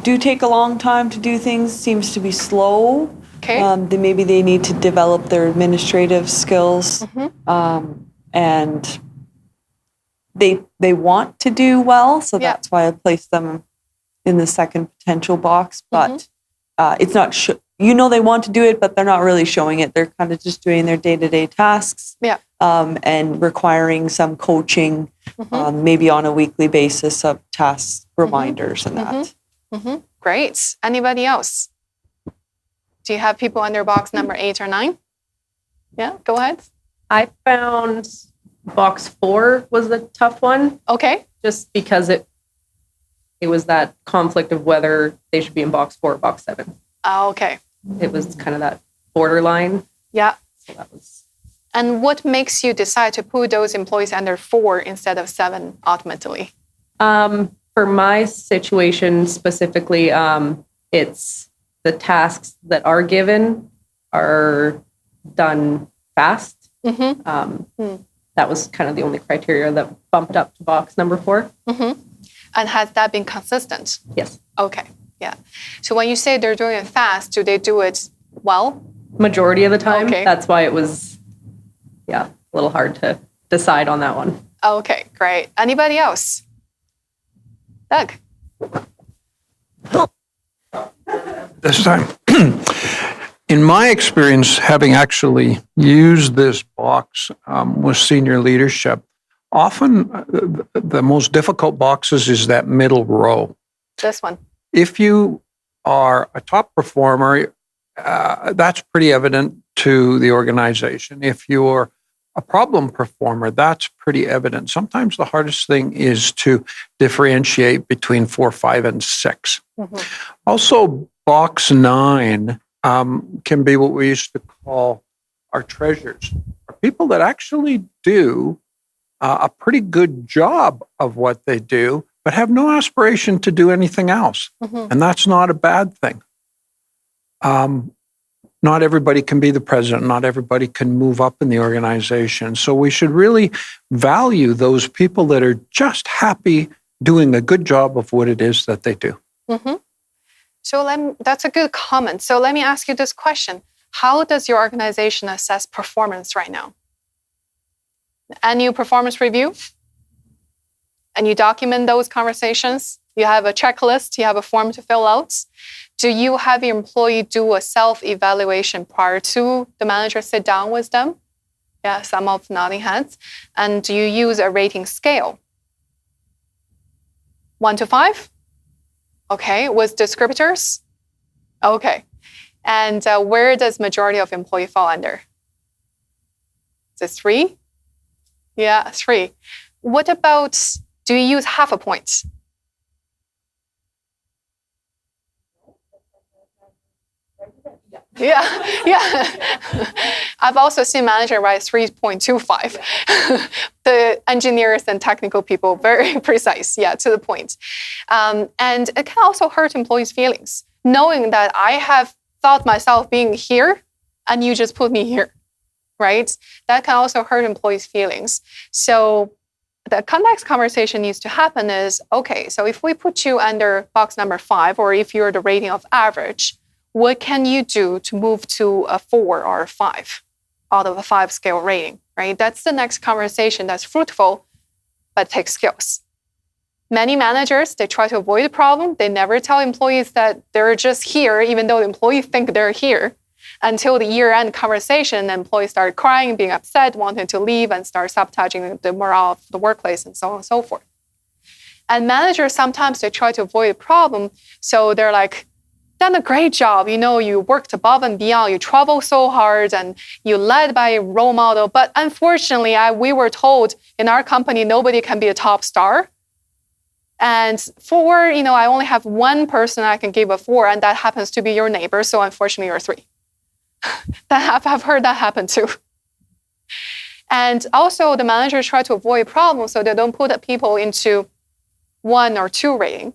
do take a long time to do things, seems to be slow. Okay. Maybe they need to develop their administrative skills, and they want to do well, so that's why I placed them in the second potential box. But it's not they want to do it, but they're not really showing it. They're kind of just doing their day-to-day tasks, and requiring some coaching, maybe on a weekly basis of task reminders and that. Great. Anybody else? Do you have people under box number 8 or 9? Yeah, go ahead. I found box 4 was the tough one. Okay. Just because it was that conflict of whether they should be in box 4 or box 7. Okay. It was kind of that borderline. Yeah. So that was. And what makes you decide to put those employees under 4 instead of 7 ultimately? For my situation specifically, it's the tasks that are given are done fast. That was kind of the only criteria that bumped up to box number 4. And has that been consistent? Yes. Okay. Yeah. So when you say they're doing it fast, do they do it well? majority of the time. Okay. That's why it was, a little hard to decide on that one. Okay, great. Anybody else? Doug? This time, in my experience, having actually used this box with senior leadership, often the most difficult boxes is that middle row. This one. If you are a top performer, that's pretty evident to the organization. If you're a problem performer, that's pretty evident. Sometimes the hardest thing is to differentiate between 4, 5, and 6. Also, box 9 can be what we used to call our treasures, are people that actually do a pretty good job of what they do, but have no aspiration to do anything else. And that's not a bad thing. Not everybody can be the president. Not everybody can move up in the organization. So we should really value those people that are just happy doing a good job of what it is that they do. So that's a good comment. So let me ask you this question. How does your organization assess performance right now? Annual performance review? And you document those conversations? You have a checklist, you have a form to fill out. Do you have your employee do a self-evaluation prior to the manager sit down with them? Yeah, some of nodding heads. And do you use a rating scale? 1 to 5? Okay, with descriptors? Okay. And where does majority of employee fall under? Is it 3? Yeah, 3. What about, do you use half a point? Yeah. I've also seen manager write 3.25. The engineers and technical people, very precise, to the point. And it can also hurt employees' feelings, knowing that I have thought myself being here and you just put me here, right? That can also hurt employees' feelings. So the context conversation needs to happen is, okay, so if we put you under box number 5, or if you're the rating of average, what can you do to move to a 4 or a 5 out of a 5 scale rating, right? That's the next conversation that's fruitful, but takes skills. Many managers, they try to avoid the problem. They never tell employees that they're just here, even though the employees think they're here, until the year-end conversation, the employees start crying, being upset, wanting to leave, and start sabotaging the morale of the workplace, and so on and so forth. And managers, sometimes they try to avoid the problem, so they're like, done a great job. You worked above and beyond. You traveled so hard and you led by a role model. But unfortunately, we were told in our company, nobody can be a top star. And 4, I only have one person I can give a 4, and that happens to be your neighbor. So unfortunately, you're 3. I've heard that happen too. And also, the managers try to avoid problems, so they don't put people into 1 or 2 rating,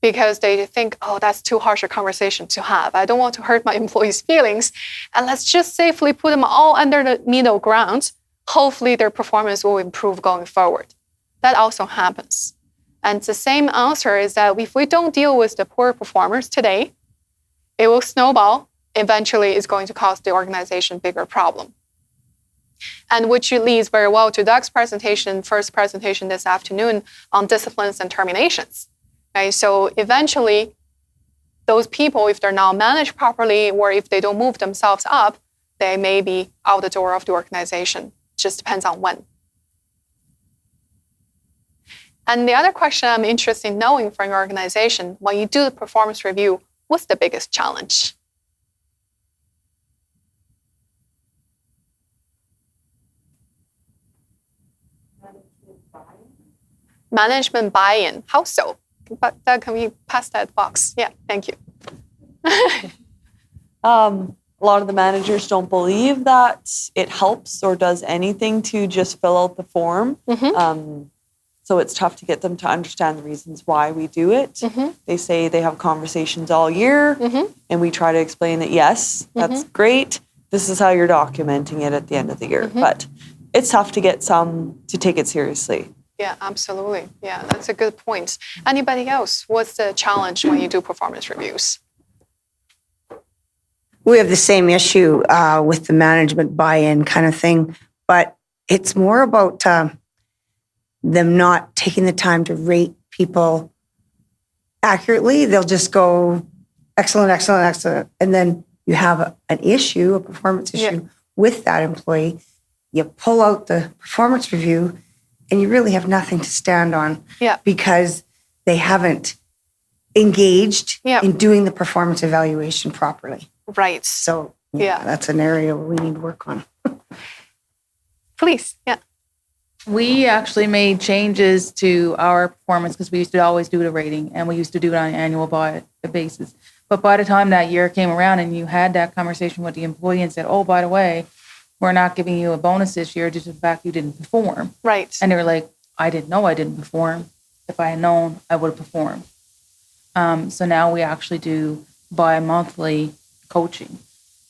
because they think, oh, that's too harsh a conversation to have. I don't want to hurt my employees' feelings. And let's just safely put them all under the middle ground. Hopefully their performance will improve going forward. That also happens. And the same answer is that if we don't deal with the poor performers today, it will snowball. Eventually, it's going to cause the organization bigger problem. And which leads very well to Doug's presentation, first presentation this afternoon on disciplines and terminations. Okay, so eventually, those people, if they're not managed properly, or if they don't move themselves up, they may be out the door of the organization. Just depends on when. And the other question I'm interested in knowing from your organization, when you do the performance review, what's the biggest challenge? Management buy-in. How so? But Doug, can we pass that box? Yeah, thank you. A lot of the managers don't believe that it helps or does anything to just fill out the form. So it's tough to get them to understand the reasons why we do it. They say they have conversations all year, and we try to explain that, yes, that's great. This is how you're documenting it at the end of the year. But it's tough to get some to take it seriously. Yeah, absolutely. Yeah, that's a good point. Anybody else? What's the challenge when you do performance reviews? we have the same issue with the management buy-in kind of thing, but it's more about them not taking the time to rate people accurately. They'll just go excellent, excellent, excellent. And then you have an issue, a performance issue with that employee. You pull out the performance review and you really have nothing to stand on because they haven't engaged in doing the performance evaluation properly. Right. So that's an area where we need to work on. Please, We actually made changes to our performance because we used to always do the rating and we used to do it on an annual basis. But by the time that year came around and you had that conversation with the employee and said, oh, by the way, we're not giving you a bonus this year due to the fact you didn't perform. Right. And they were like, I didn't know I didn't perform. If I had known, I would have performed. So now we actually do bi-monthly coaching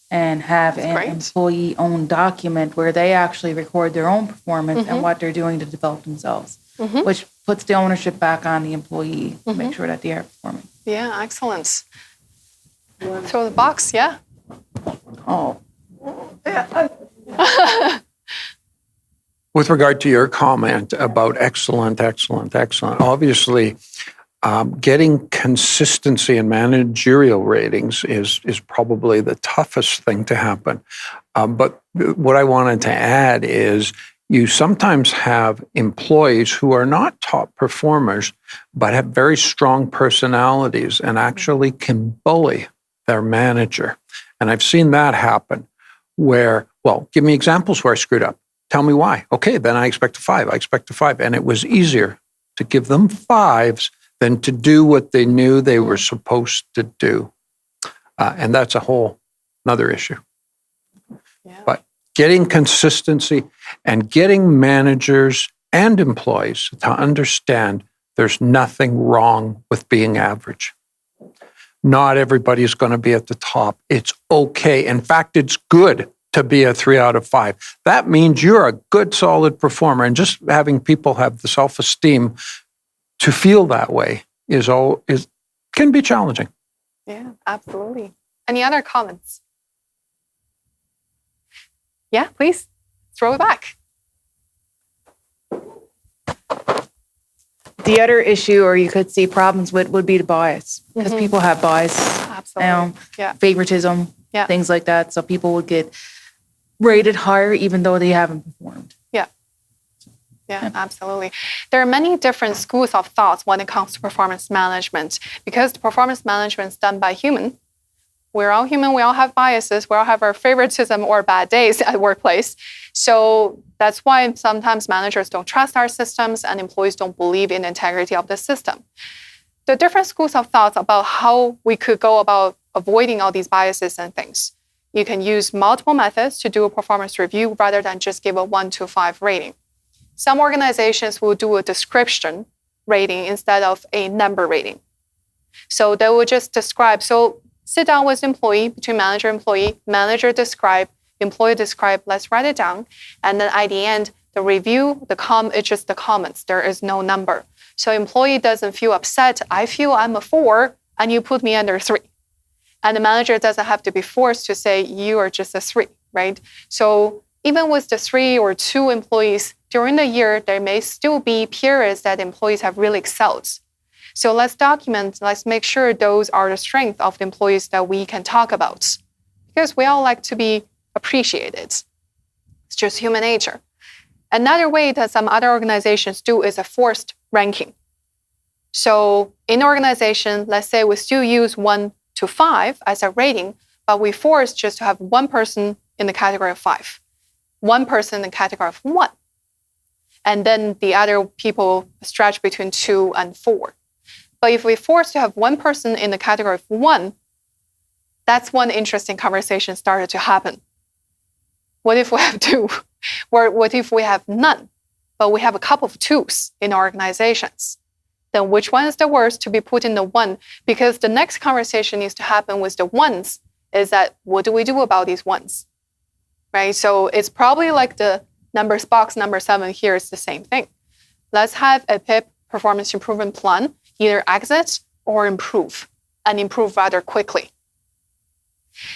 and have an employee-owned document where they actually record their own performance and what they're doing to develop themselves, which puts the ownership back on the employee to make sure that they are performing. Yeah, excellent. Throw the box, yeah. Oh. With regard to your comment about excellent, obviously, getting consistency in managerial ratings is probably the toughest thing to happen. But what I wanted to add is you sometimes have employees who are not top performers, but have very strong personalities and actually can bully their manager. And I've seen that happen where, well, give me examples where I screwed up. Tell me why. Okay, then I expect a 5. And it was easier to give them 5s than to do what they knew they were supposed to do. And that's a whole another issue. Yeah. But getting consistency and getting managers and employees to understand there's nothing wrong with being average. Not everybody's going to be at the top. It's okay. In fact, it's good to be a 3 out of 5. That means you're a good, solid performer. And just having people have the self-esteem to feel that way can be challenging. Yeah, absolutely. Any other comments? Yeah, please throw it back. The other issue, or you could see problems with, would be the bias, because people have bias, absolutely, favoritism, things like that. So people would get rated higher even though they haven't performed. Yeah, absolutely. There are many different schools of thoughts when it comes to performance management, because the performance management is done by human. We're all human. We all have biases. We all have our favoritism or bad days at workplace. So that's why sometimes managers don't trust our systems and employees don't believe in the integrity of the system. The different schools of thoughts about how we could go about avoiding all these biases and things. You can use multiple methods to do a performance review rather than just give a 1 to 5 rating. Some organizations will do a description rating instead of a number rating. So they will just describe. So sit down with the employee, between manager and employee, manager describe, employee describe, let's write it down. And then at the end, the review, it's just the comments. There is no number. So employee doesn't feel upset. I feel I'm a 4 and you put me under 3. And the manager doesn't have to be forced to say you are just a 3, right? So even with the 3 or 2 employees, during the year, there may still be periods that employees have really excelled. So let's document, let's make sure those are the strengths of the employees that we can talk about. Because we all like to be appreciated. It's just human nature. Another way that some other organizations do is a forced ranking. So in organization, let's say we still use 1 to 5 as a rating, but we force just to have 1 person in the category of 5, 1 person in the category of 1. And then the other people stretch between 2 and 4. But if we force to have 1 person in the category of 1, that's when interesting conversation started to happen. What if we have 2? Or what if we have none, but we have a couple of 2s in our organizations? Then which one is the worst to be put in the 1? Because the next conversation needs to happen with the 1s is that, what do we do about these 1s? Right? So it's probably like the numbers box number 7 here is the same thing. Let's have a PIP, performance improvement plan, either exit or improve, and improve rather quickly.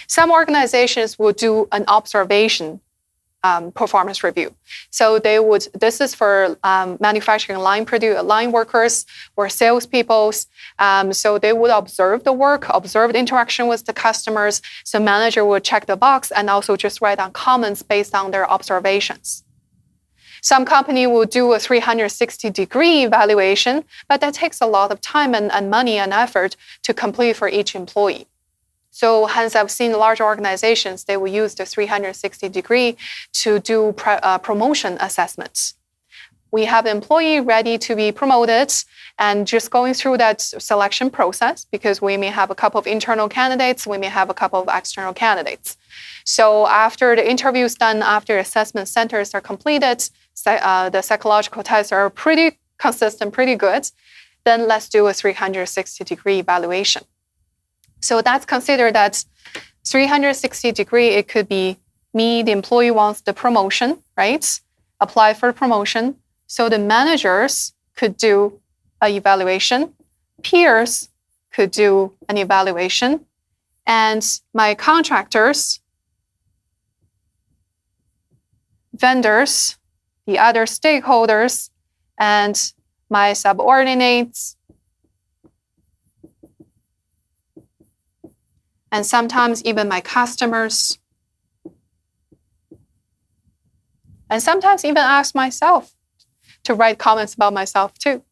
Some organizations will do an observation performance review. So this is for manufacturing line workers or salespeople. So they would observe the work, observe the interaction with the customers. So manager would check the box and also just write down comments based on their observations. Some company will do a 360-degree evaluation, but that takes a lot of time and money and effort to complete for each employee. So hence, I've seen large organizations, they will use the 360-degree to do promotion assessments. We have an employee ready to be promoted and just going through that selection process because we may have a couple of internal candidates, we may have a couple of external candidates. So after the interview is done, after assessment centers are completed, the psychological tests are pretty consistent, pretty good, then let's do a 360-degree evaluation. So that's considered that 360-degree, it could be me, the employee wants the promotion, right? Apply for promotion. So the managers could do an evaluation. Peers could do an evaluation. And my contractors, vendors, the other stakeholders, and my subordinates, and sometimes even my customers, and sometimes even ask myself to write comments about myself too.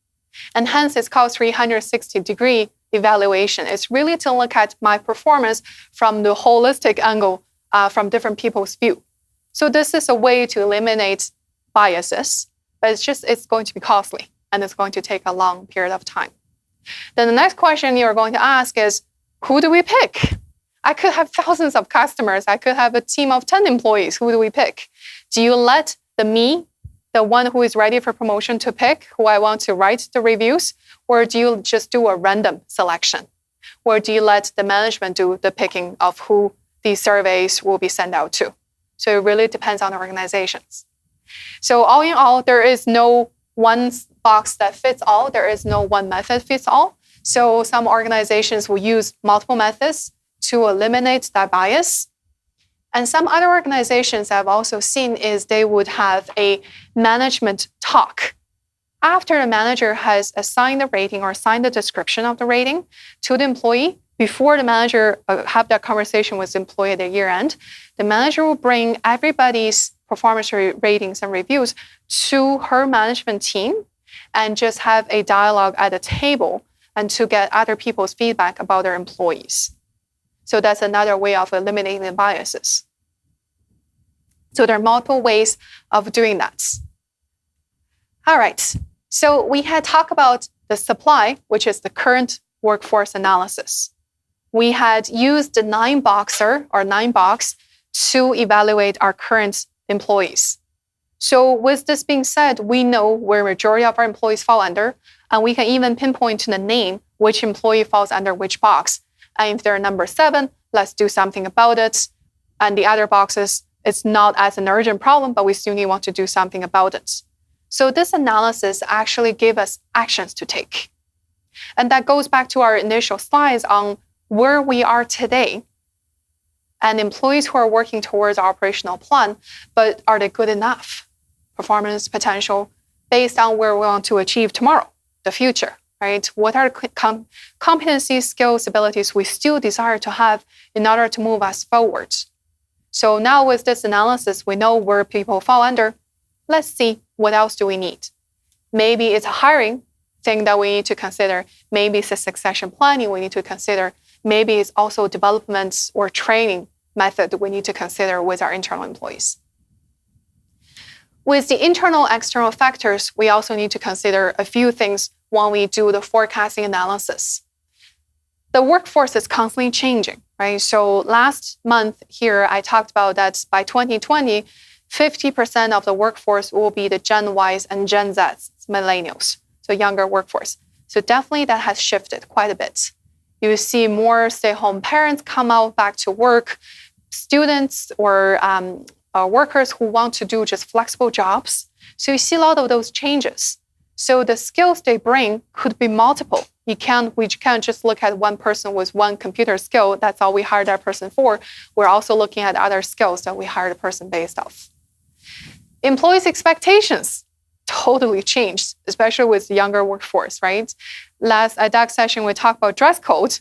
And hence it's called 360-degree evaluation. It's really to look at my performance from the holistic angle, from different people's view. So this is a way to eliminate biases, but it's going to be costly and it's going to take a long period of time. Then the next question you're going to ask is, who do we pick? I could have thousands of customers. I could have a team of 10 employees. Who do we pick? Do you let the one who is ready for promotion to pick who I want to write the reviews? Or do you just do a random selection? Or do you let the management do the picking of who these surveys will be sent out to? So it really depends on the organizations. So all in all, there is no one box that fits all. There is no one method fits all. So some organizations will use multiple methods to eliminate that bias. And some other organizations I've also seen is they would have a management talk. After the manager has assigned the rating or assigned the description of the rating to the employee, before the manager have that conversation with the employee at the year end, the manager will bring everybody's performance ratings and reviews to her management team and just have a dialogue at a table and to get other people's feedback about their employees. So that's another way of eliminating the biases. So there are multiple ways of doing that. All right, so we had talked about the supply, which is the current workforce analysis. We had used the 9-box to evaluate our current employees. So with this being said, we know where majority of our employees fall under, and we can even pinpoint to the name which employee falls under which box. And if they're number 7, let's do something about it. And the other boxes, it's not as an urgent problem, but we still want to do something about it. So this analysis actually gave us actions to take. And that goes back to our initial slides on where we are today and employees who are working towards our operational plan, but are they good enough? Performance potential based on where we want to achieve tomorrow, the future. Right? What are the competencies, skills, abilities we still desire to have in order to move us forward? So now with this analysis, we know where people fall under. Let's see, what else do we need? Maybe it's a hiring thing that we need to consider. Maybe it's a succession planning we need to consider. Maybe it's also development or training method we need to consider with our internal employees. With the internal external factors, we also need to consider a few things when we do the forecasting analysis. The workforce is constantly changing, right? So last month here, I talked about that by 2020, 50% of the workforce will be the Gen Ys and Gen Zs, millennials, so younger workforce. So definitely that has shifted quite a bit. You see more stay-home parents come out back to work, students or workers who want to do just flexible jobs. So you see a lot of those changes. So the skills they bring could be multiple We can't just look at one person with one computer skill. That's all we hire that person for. We're also looking at other skills that we hire the person based off. Employees' expectations totally changed, especially with the younger workforce, right? Last DAC session, we talked about dress code.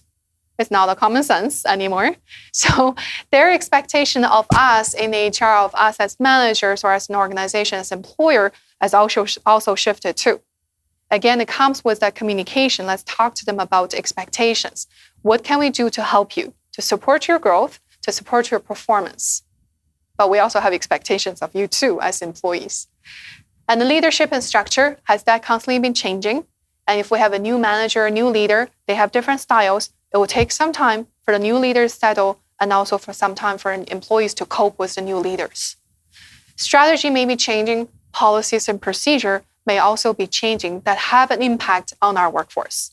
It's not a common sense anymore. So their expectation of us in HR, of us as managers or as an organization, as employer, has also shifted too. Again, it comes with that communication. Let's talk to them about expectations. What can we do to help you, to support your growth, to support your performance? But we also have expectations of you too as employees. And the leadership and structure, has that constantly been changing? And if we have a new manager, a new leader, they have different styles. It will take some time for the new leaders to settle and also for some time for employees to cope with the new leaders. Strategy may be changing, policies and procedure may also be changing that have an impact on our workforce.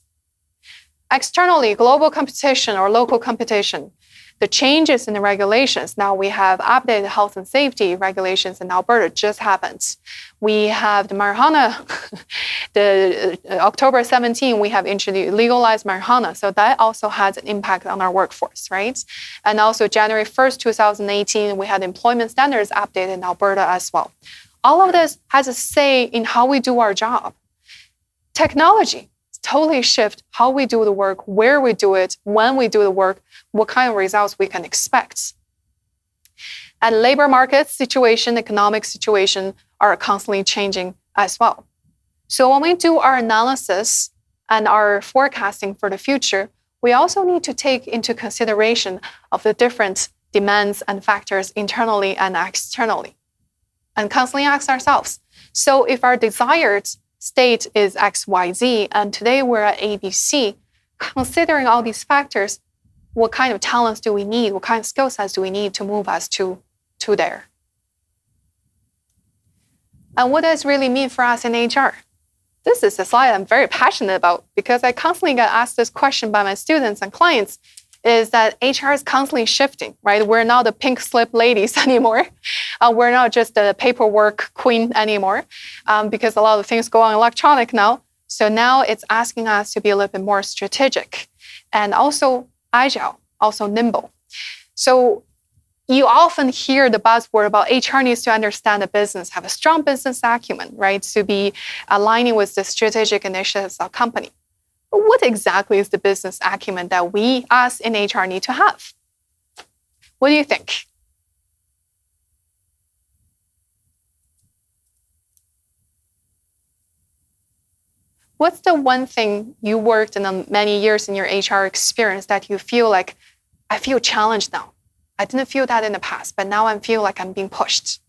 Externally, global competition or local competition, the changes in the regulations. Now we have updated health and safety regulations in Alberta, just happened. We have the marijuana, October 17, we have introduced legalized marijuana. So that also has an impact on our workforce, right? And also January 1st, 2018, we had employment standards updated in Alberta as well. All of this has a say in how we do our job. Technology totally shift how we do the work, where we do it, when we do the work, what kind of results we can expect. And labor market situation, economic situation are constantly changing as well. So when we do our analysis and our forecasting for the future, we also need to take into consideration of the different demands and factors internally and externally, and constantly ask ourselves, so if our desired state is XYZ, and today we're at ABC, considering all these factors, what kind of talents do we need? What kind of skill sets do we need to move us to there? And what does it really mean for us in HR? This is a slide I'm very passionate about because I constantly get asked this question by my students and clients, is that HR is constantly shifting, right? We're not the pink slip ladies anymore. We're not just the paperwork queen anymore because a lot of things go on electronic now. So now it's asking us to be a little bit more strategic and also agile, also nimble. So you often hear the buzzword about HR needs to understand the business, have a strong business acumen, right? To be aligning with the strategic initiatives of company. But what exactly is the business acumen that we, us in HR, need to have? What do you think? What's the one thing you worked in many years in your HR experience that you feel like, I feel challenged now? I didn't feel that in the past, but now I feel like I'm being pushed.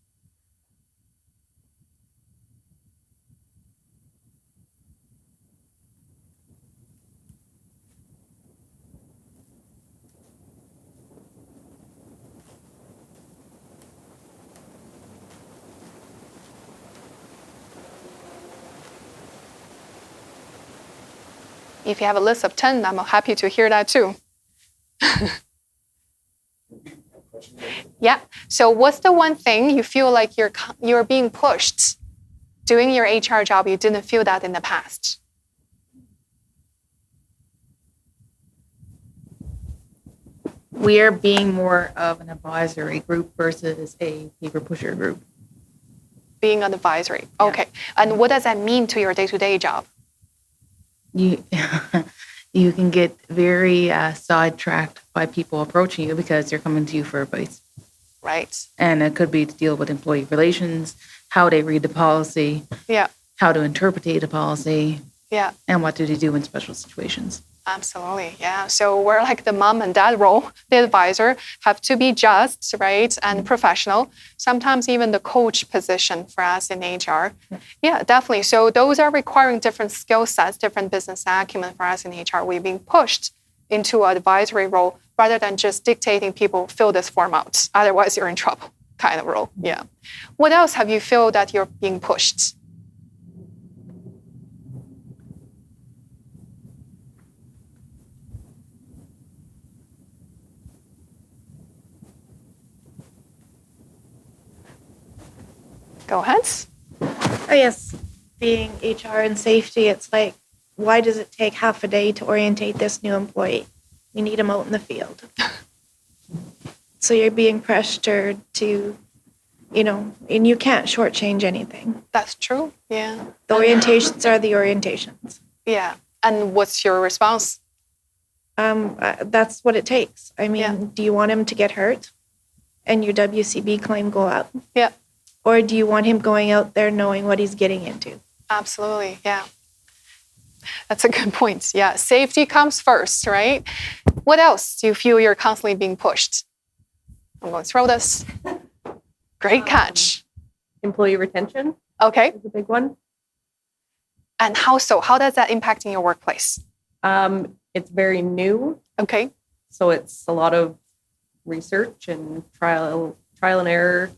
If you have a list of 10, I'm happy to hear that too. Yeah. So what's the one thing you feel like you're being pushed doing your HR job? You didn't feel that in the past. We are being more of an advisory group versus a paper pusher group. Being an advisory. Okay. And what does that mean to your day-to-day job? You can get very sidetracked by people approaching you because they're coming to you for advice. Right. And it could be to deal with employee relations, how they read the policy, how to interpret the policy, and what do they do in special situations. Absolutely, yeah. So we're like the mom and dad role. The advisor have to be just, right, and professional. Sometimes even the coach position for us in HR. Yeah, definitely. So those are requiring different skill sets, different business acumen for us in HR. We're being pushed into an advisory role rather than just dictating people, fill this form out. Otherwise, you're in trouble kind of role. Yeah. What else have you feel that you're being pushed? Go ahead. Oh yes, being HR and safety, it's like why does it take half a day to orientate this new employee? We need them out in the field. So you're being pressured to, and you can't shortchange anything. That's true. Yeah. The orientations are the orientations. Yeah. And what's your response? That's what it takes. I mean, do you want him to get hurt and your WCB claim go up? Yeah. Or do you want him going out there knowing what he's getting into? Absolutely. Yeah. That's a good point. Yeah. Safety comes first, right? What else do you feel you're constantly being pushed? I'm going to throw this. Great catch. Employee retention Okay. is a big one. And how so? How does that impact in your workplace? It's very new, Okay. so it's a lot of research and trial and error,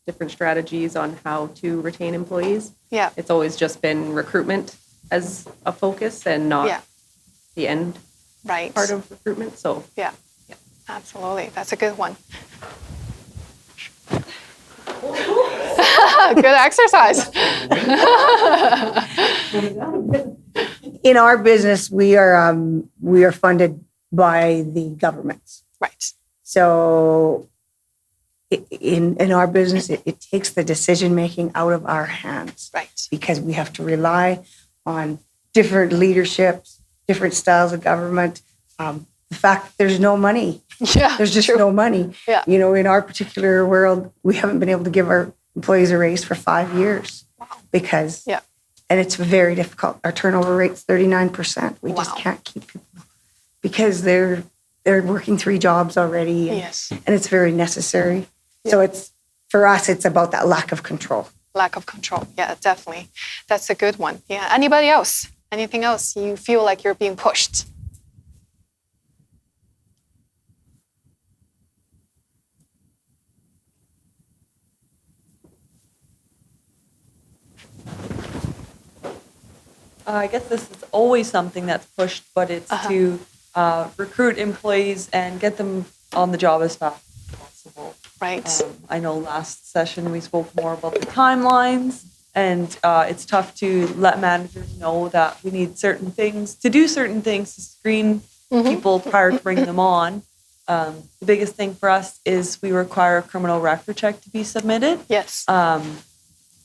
different strategies on how to retain employees. Yeah. It's always just been recruitment as a focus and not Yeah. the end Right. part of recruitment. So Yeah. Absolutely. That's a good one. Good exercise. In our business, we are funded by the governments. Right. So in our business, it takes the decision making out of our hands Right. because we have to rely on different leaderships, different styles of government. The fact that there's no money, Yeah. there's just true. no money. Yeah. In our particular world, we haven't been able to give our employees a raise for 5 years because, Yeah. and it's very difficult. Our turnover rate's 39%. We just Wow. can't keep people because they're working 3 jobs already. Yes. And it's very necessary. So for us, it's about that lack of control. Lack of control. Yeah, definitely. That's a good one. Yeah. Anybody else? Anything else you feel like you're being pushed? I guess this is always something that's pushed, but it's to recruit employees and get them on the job as fast as possible. Right. I know last session we spoke more about the timelines, and it's tough to let managers know that we need certain things to do certain things to screen people prior to bringing them on. The biggest thing for us is we require a criminal record check to be submitted. Yes.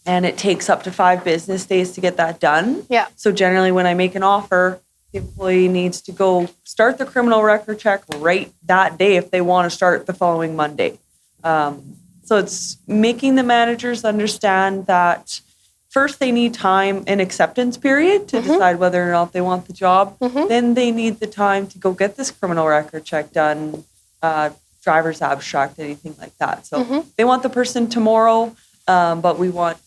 And it takes up to 5 business days to get that done. Yeah. So generally when I make an offer, the employee needs to go start the criminal record check right that day if they want to start the following Monday. So it's making the managers understand that first they need time and acceptance period to decide whether or not they want the job. Then they need the time to go get this criminal record check done, driver's abstract, anything like that. So they want the person tomorrow, but we want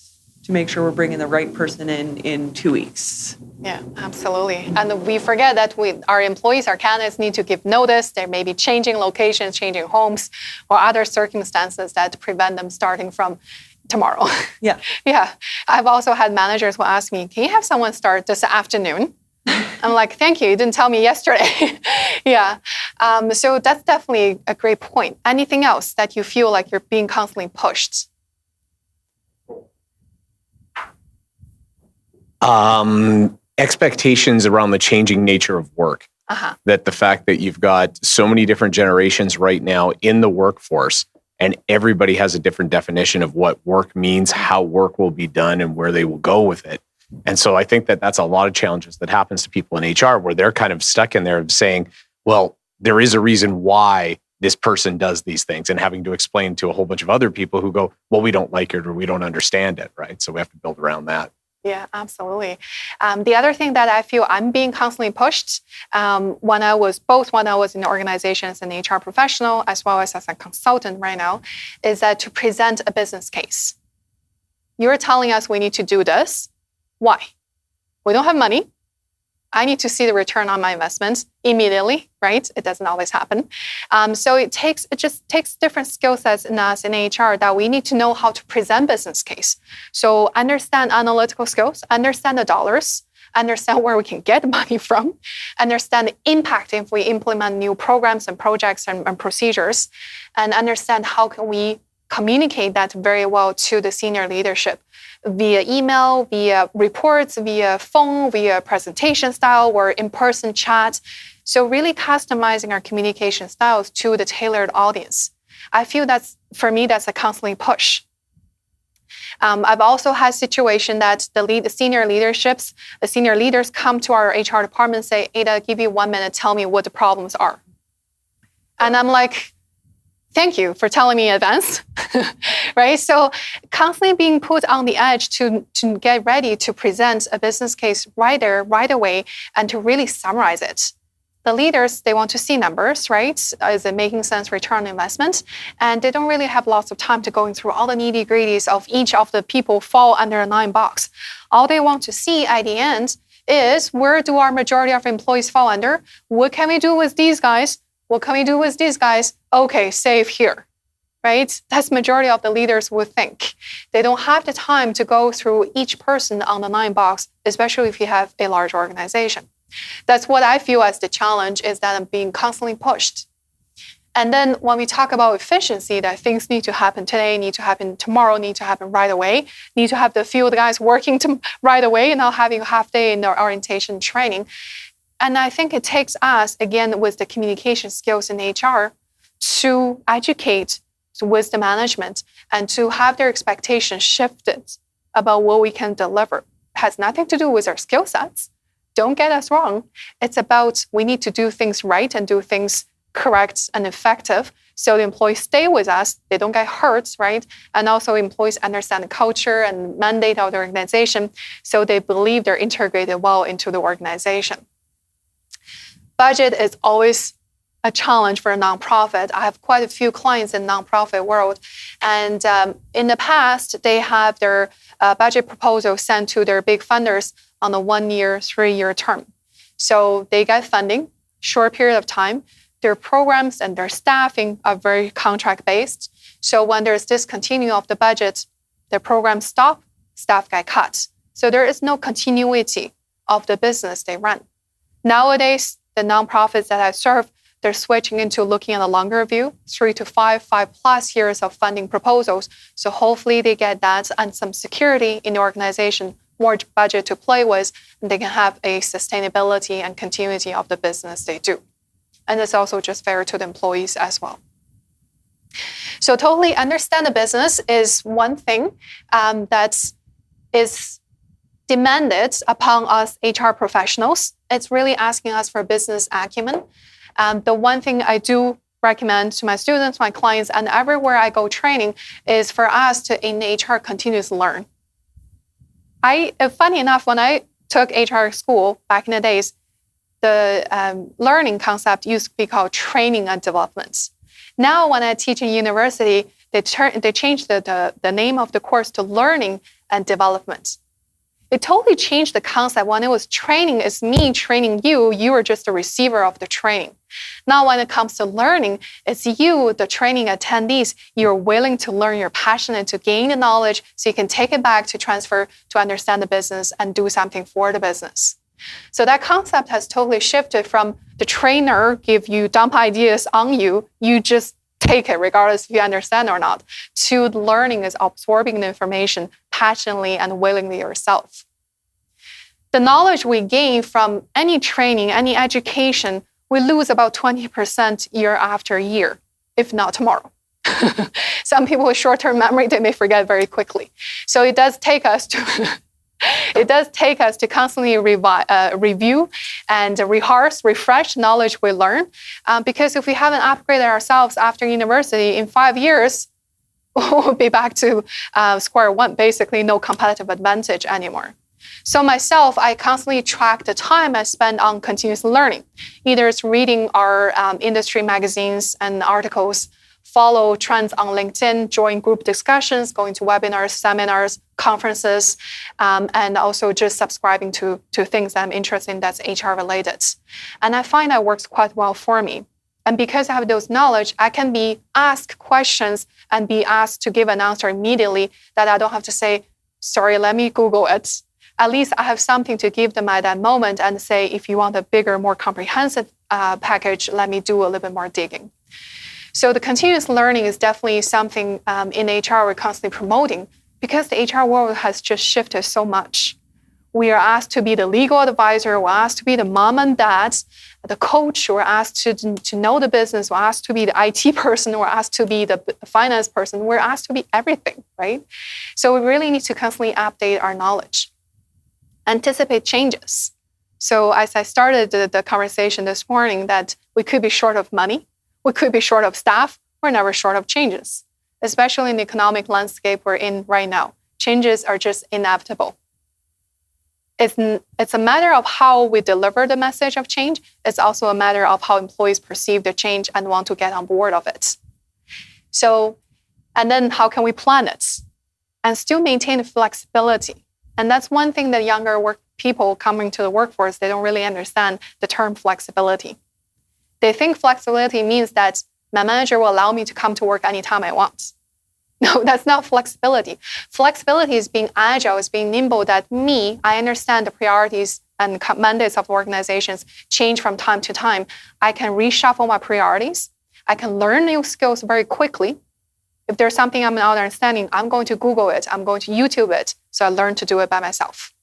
to make sure we're bringing the right person in 2 weeks. Yeah, absolutely. And we forget that our employees, our candidates need to give notice. They may be changing locations, changing homes, or other circumstances that prevent them starting from tomorrow. Yeah. Yeah. I've also had managers who ask me, can you have someone start this afternoon? I'm like, thank you. You didn't tell me yesterday. Yeah. So that's definitely a great point. Anything else that you feel like you're being constantly pushed? Expectations around the changing nature of work. That the fact that you've got so many different generations right now in the workforce, and everybody has a different definition of what work means, how work will be done, and where they will go with it. And so I think that that's a lot of challenges that happens to people in HR where they're kind of stuck in there of saying, well, there is a reason why this person does these things, and having to explain to a whole bunch of other people who go, well, we don't like it or we don't understand it, right? So we have to build around that. Yeah, absolutely. The other thing that I feel I'm being constantly pushed when I was in organizations as an HR professional as well as a consultant right now, is that to present a business case. You're telling us we need to do this. Why? We don't have money. I need to see the return on my investments immediately, right? It doesn't always happen. So it just takes different skill sets in us in HR that we need to know how to present business case. So understand analytical skills, understand the dollars, understand where we can get money from, understand the impact if we implement new programs and projects and procedures, and understand how can we communicate that very well to the senior leadership via email, via reports, via phone, via presentation style, or in-person chat. So really customizing our communication styles to the tailored audience. I feel for me, that's a constantly push. I've also had situation that the senior leaders come to our HR department and say, Ada, give you 1 minute, tell me what the problems are. And I'm like, thank you for telling me in advance, right? So constantly being put on the edge to get ready to present a business case right there, right away, and to really summarize it. The leaders, they want to see numbers, right? Is it making sense, return on investment? And they don't really have lots of time to going through all the nitty-gritties of each of the people fall under a 9 box. All they want to see at the end is, where do our majority of employees fall under? What can we do with these guys? What can we do with these guys? Okay, save here, right? That's majority of the leaders would think. They don't have the time to go through each person on the 9 box, especially if you have a large organization. That's what I feel as the challenge, is that I'm being constantly pushed. And then when we talk about efficiency, that things need to happen today, need to happen tomorrow, need to happen right away, need to have the field guys working right away and not having a half day in their orientation training. And I think it takes us, again, with the communication skills in HR, to educate with the management and to have their expectations shifted about what we can deliver. It has nothing to do with our skill sets. Don't get us wrong. It's about, we need to do things right and do things correct and effective so the employees stay with us, they don't get hurt, right? And also employees understand the culture and mandate of the organization, so they believe they're integrated well into the organization. Budget is always a challenge for a nonprofit. I have quite a few clients in nonprofit world, and in the past, they have their budget proposal sent to their big funders on a 1-year, 3-year term. So they get funding, short period of time. Their programs and their staffing are very contract-based. So when there's discontinuing of the budget, the programs stop, staff get cut. So there is no continuity of the business they run. Nowadays, the nonprofits that I serve, they're switching into looking at a longer view, 3 to 5+ years of funding proposals. So hopefully they get that and some security in the organization, more budget to play with, and they can have a sustainability and continuity of the business they do. And it's also just fair to the employees as well. So totally understand the business is one thing that is demanded upon us HR professionals. It's really asking us for business acumen. The one thing I do recommend to my students, my clients, and everywhere I go training is for us to, in HR, continuously learn. Funny enough, when I took HR school back in the days, the learning concept used to be called training and development. Now, when I teach in university, they changed the name of the course to learning and development. It totally changed the concept. When it was training, it's me training you. You are just a receiver of the training. Now, when it comes to learning, it's you, the training attendees. You're willing to learn, you're passionate to gain the knowledge so you can take it back to transfer to understand the business and do something for the business. So that concept has totally shifted from the trainer give you dump ideas on you, you just take it regardless if you understand or not, to learning is absorbing the information passionately and willingly yourself. The knowledge we gain from any training, any education, we lose about 20% year after year, if not tomorrow. Some people with short-term memory, they may forget very quickly. So it does take us to constantly review and rehearse, refresh knowledge we learn. Because if we haven't upgraded ourselves after university, in 5 years, we'll be back to square one, basically no competitive advantage anymore. So myself, I constantly track the time I spend on continuous learning. Either it's reading our industry magazines and articles, follow trends on LinkedIn, join group discussions, going to webinars, seminars, conferences, and also just subscribing to things that I'm interested in that's HR related. And I find that works quite well for me. And because I have those knowledge, I can be asked questions and be asked to give an answer immediately that I don't have to say, sorry, let me Google it. At least I have something to give them at that moment and say, if you want a bigger, more comprehensive package, let me do a little bit more digging. So the continuous learning is definitely something in HR we're constantly promoting because the HR world has just shifted so much. We are asked to be the legal advisor, we're asked to be the mom and dad, the coach, we're asked to know the business, we're asked to be the IT person, we're asked to be the finance person, we're asked to be everything, right? So we really need to constantly update our knowledge, anticipate changes. So as I started the conversation this morning, that we could be short of money, we could be short of staff, we're never short of changes, especially in the economic landscape we're in right now. Changes are just inevitable. It's a matter of how we deliver the message of change. It's also a matter of how employees perceive the change and want to get on board of it. So, and then how can we plan it and still maintain flexibility? And that's one thing that younger people coming to the workforce, they don't really understand the term flexibility. They think flexibility means that my manager will allow me to come to work anytime I want. No, that's not flexibility. Flexibility is being agile, is being nimble, that I understand the priorities and mandates of organizations change from time to time. I can reshuffle my priorities. I can learn new skills very quickly. If there's something I'm not understanding, I'm going to Google it. I'm going to YouTube it. So I learn to do it by myself.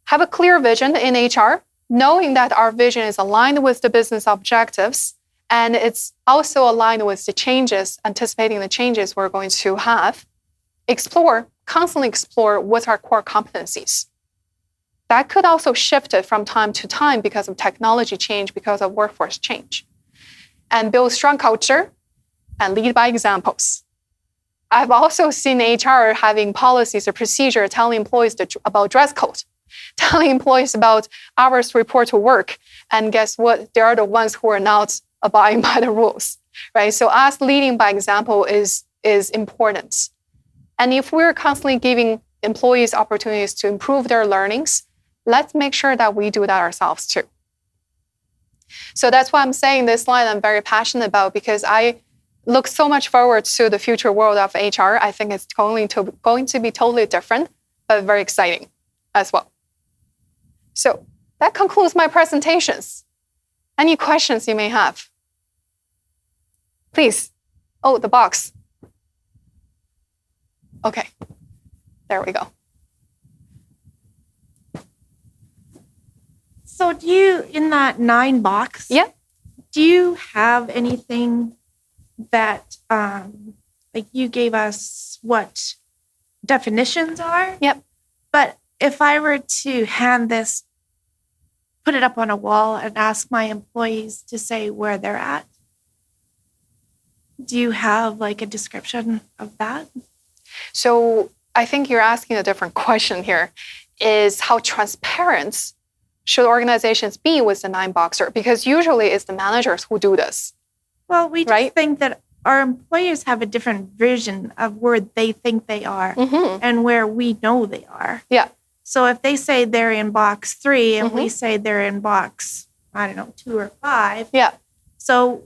Have a clear vision in HR, knowing that our vision is aligned with the business objectives. And it's also aligned with the changes, anticipating the changes we're going to have. Constantly explore what's our core competencies. That could also shift it from time to time because of technology change, because of workforce change. And build strong culture and lead by examples. I've also seen HR having policies or procedure telling employees about dress code, telling employees about hours to report to work. And guess what? They are the ones who are not abiding by the rules, right? So us leading by example is important. And if we're constantly giving employees opportunities to improve their learnings, let's make sure that we do that ourselves too. So that's why I'm saying this slide I'm very passionate about, because I look so much forward to the future world of HR. I think it's going to be totally different, but very exciting as well. So that concludes my presentations. Any questions you may have? Please. Oh, the box. Okay. There we go. So do you, in that 9 box, Yeah. do you have anything that, like you gave us what definitions are? Yep. But if I were to hand this, put it up on a wall and ask my employees to say where they're at, do you have like a description of that? So I think you're asking a different question here, is how transparent should organizations be with the 9-boxer? Because usually it's the managers who do this. Well, we just think that our employers have a different vision of where they think they are and where we know they are. Yeah. So if they say they're in box 3 and we say they're in box, I don't know, 2 or 5. Yeah. So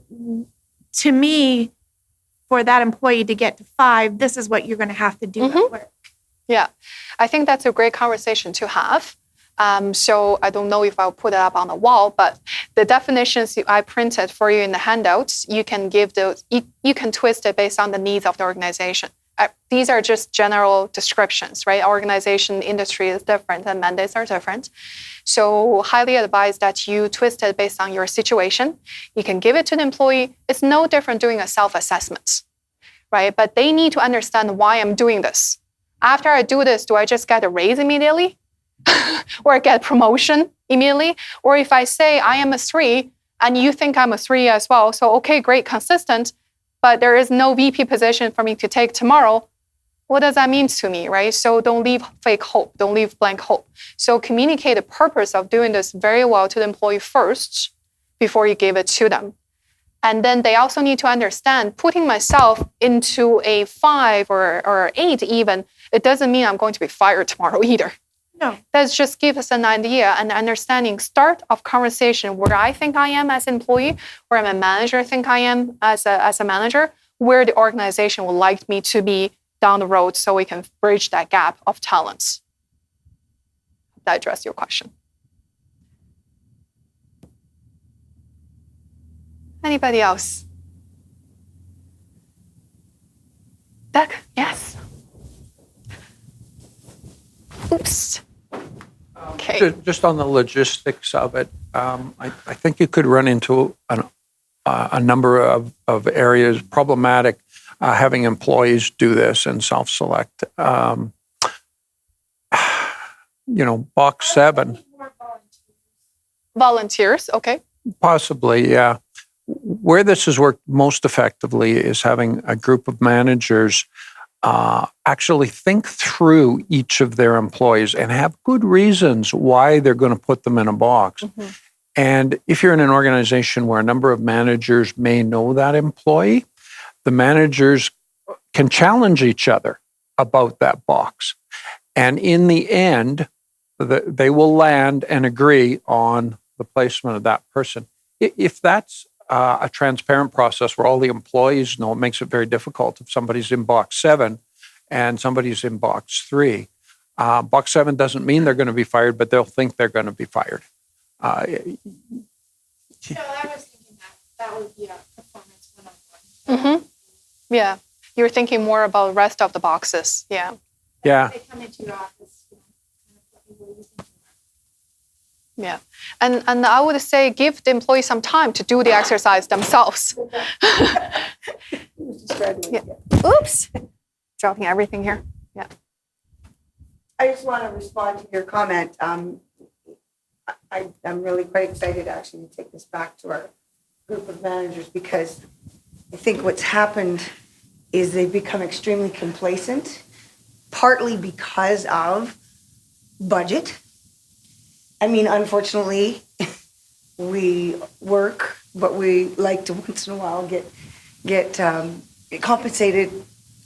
to me, for that employee to get to 5, this is what you're going to have to do at work. Yeah. I think that's a great conversation to have. So I don't know if I'll put it up on the wall, but the definitions I printed for you in the handouts, you can give those, you can twist it based on the needs of the organization. These are just general descriptions, right? Organization industry is different and mandates are different. So highly advise that you twist it based on your situation. You can give it to the employee. It's no different doing a self-assessment, right? But they need to understand why I'm doing this. After I do this, do I just get a raise immediately? Or get promotion immediately? Or if I say I am a 3 and you think I'm a 3 as well, so okay, great, consistent, but there is no VP position for me to take tomorrow, what does that mean to me, right? So don't leave fake hope, don't leave blank hope. So communicate the purpose of doing this very well to the employee first before you give it to them. And then they also need to understand putting myself into a 5 or 8 even, it doesn't mean I'm going to be fired tomorrow either. No. Let's just give us an idea and understanding, start of conversation where I think I am as an employee, where my manager think I am as a manager, where the organization would like me to be down the road so we can bridge that gap of talents. Hope that addressed your question. Anybody else? Doug, yes. Oops. Okay. Just on the logistics of it, I think you could run into a number of areas problematic having employees do this and self-select. Box 7. Volunteers, okay. Possibly, yeah. Where this has worked most effectively is having a group of managers actually think through each of their employees and have good reasons why they're going to put them in a box. Mm-hmm. And if you're in an organization where a number of managers may know that employee, the managers can challenge each other about that box. And in the end, they will land and agree on the placement of that person. If that's a transparent process where all the employees know, it makes it very difficult if somebody's in box 7 and somebody's in box 3. Box 7 doesn't mean they're going to be fired, but they'll think they're going to be fired. So I was thinking that would be a performance one-on-one. Mm-hmm. Yeah, you're thinking more about the rest of the boxes. Yeah. Yeah. They come into your office, what are you thinking? Yeah, and I would say give the employees some time to do the exercise themselves. Yeah. Oops, dropping everything here. Yeah. I just want to respond to your comment. I'm really quite excited actually to take this back to our group of managers, because I think what's happened is they've become extremely complacent, partly because of budget. I mean, unfortunately, we work, but we like to once in a while get compensated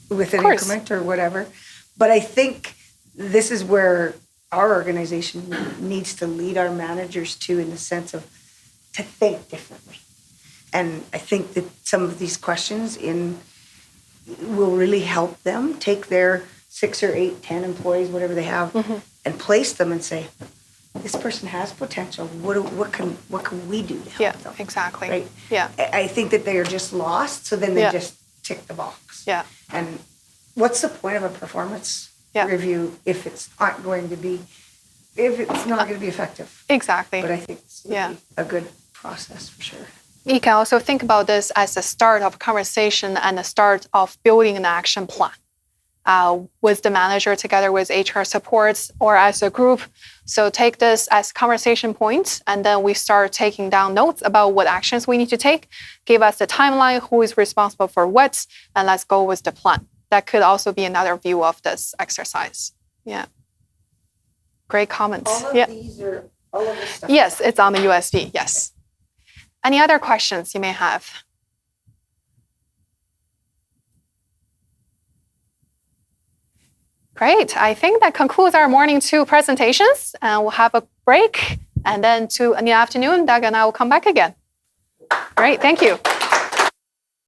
with an increment or whatever. But I think this is where our organization needs to lead our managers to, in the sense of to think differently. And I think that some of these questions will really help them take their 6 or 8, 10 employees, whatever they have, mm-hmm. and place them and say, this person has potential. What can we do to help them? Exactly. Right? Yeah. I think that they are just lost, so then they just tick the box. Yeah. And what's the point of a performance review if it's not going to be effective? Exactly. But I think it's a good process for sure. You can also think about this as the start of a conversation and the start of building an action plan. With the manager together with HR supports or as a group. So take this as conversation points, and then we start taking down notes about what actions we need to take. Give us the timeline, who is responsible for what, and let's go with the plan. That could also be another view of this exercise. Yeah. Great comments. All of these are all of this stuff. Yes, it's on the USB. Yes. Any other questions you may have? Great. I think that concludes our morning 2 presentations. And we'll have a break. And then in the afternoon, Doug and I will come back again. Great. Thank you.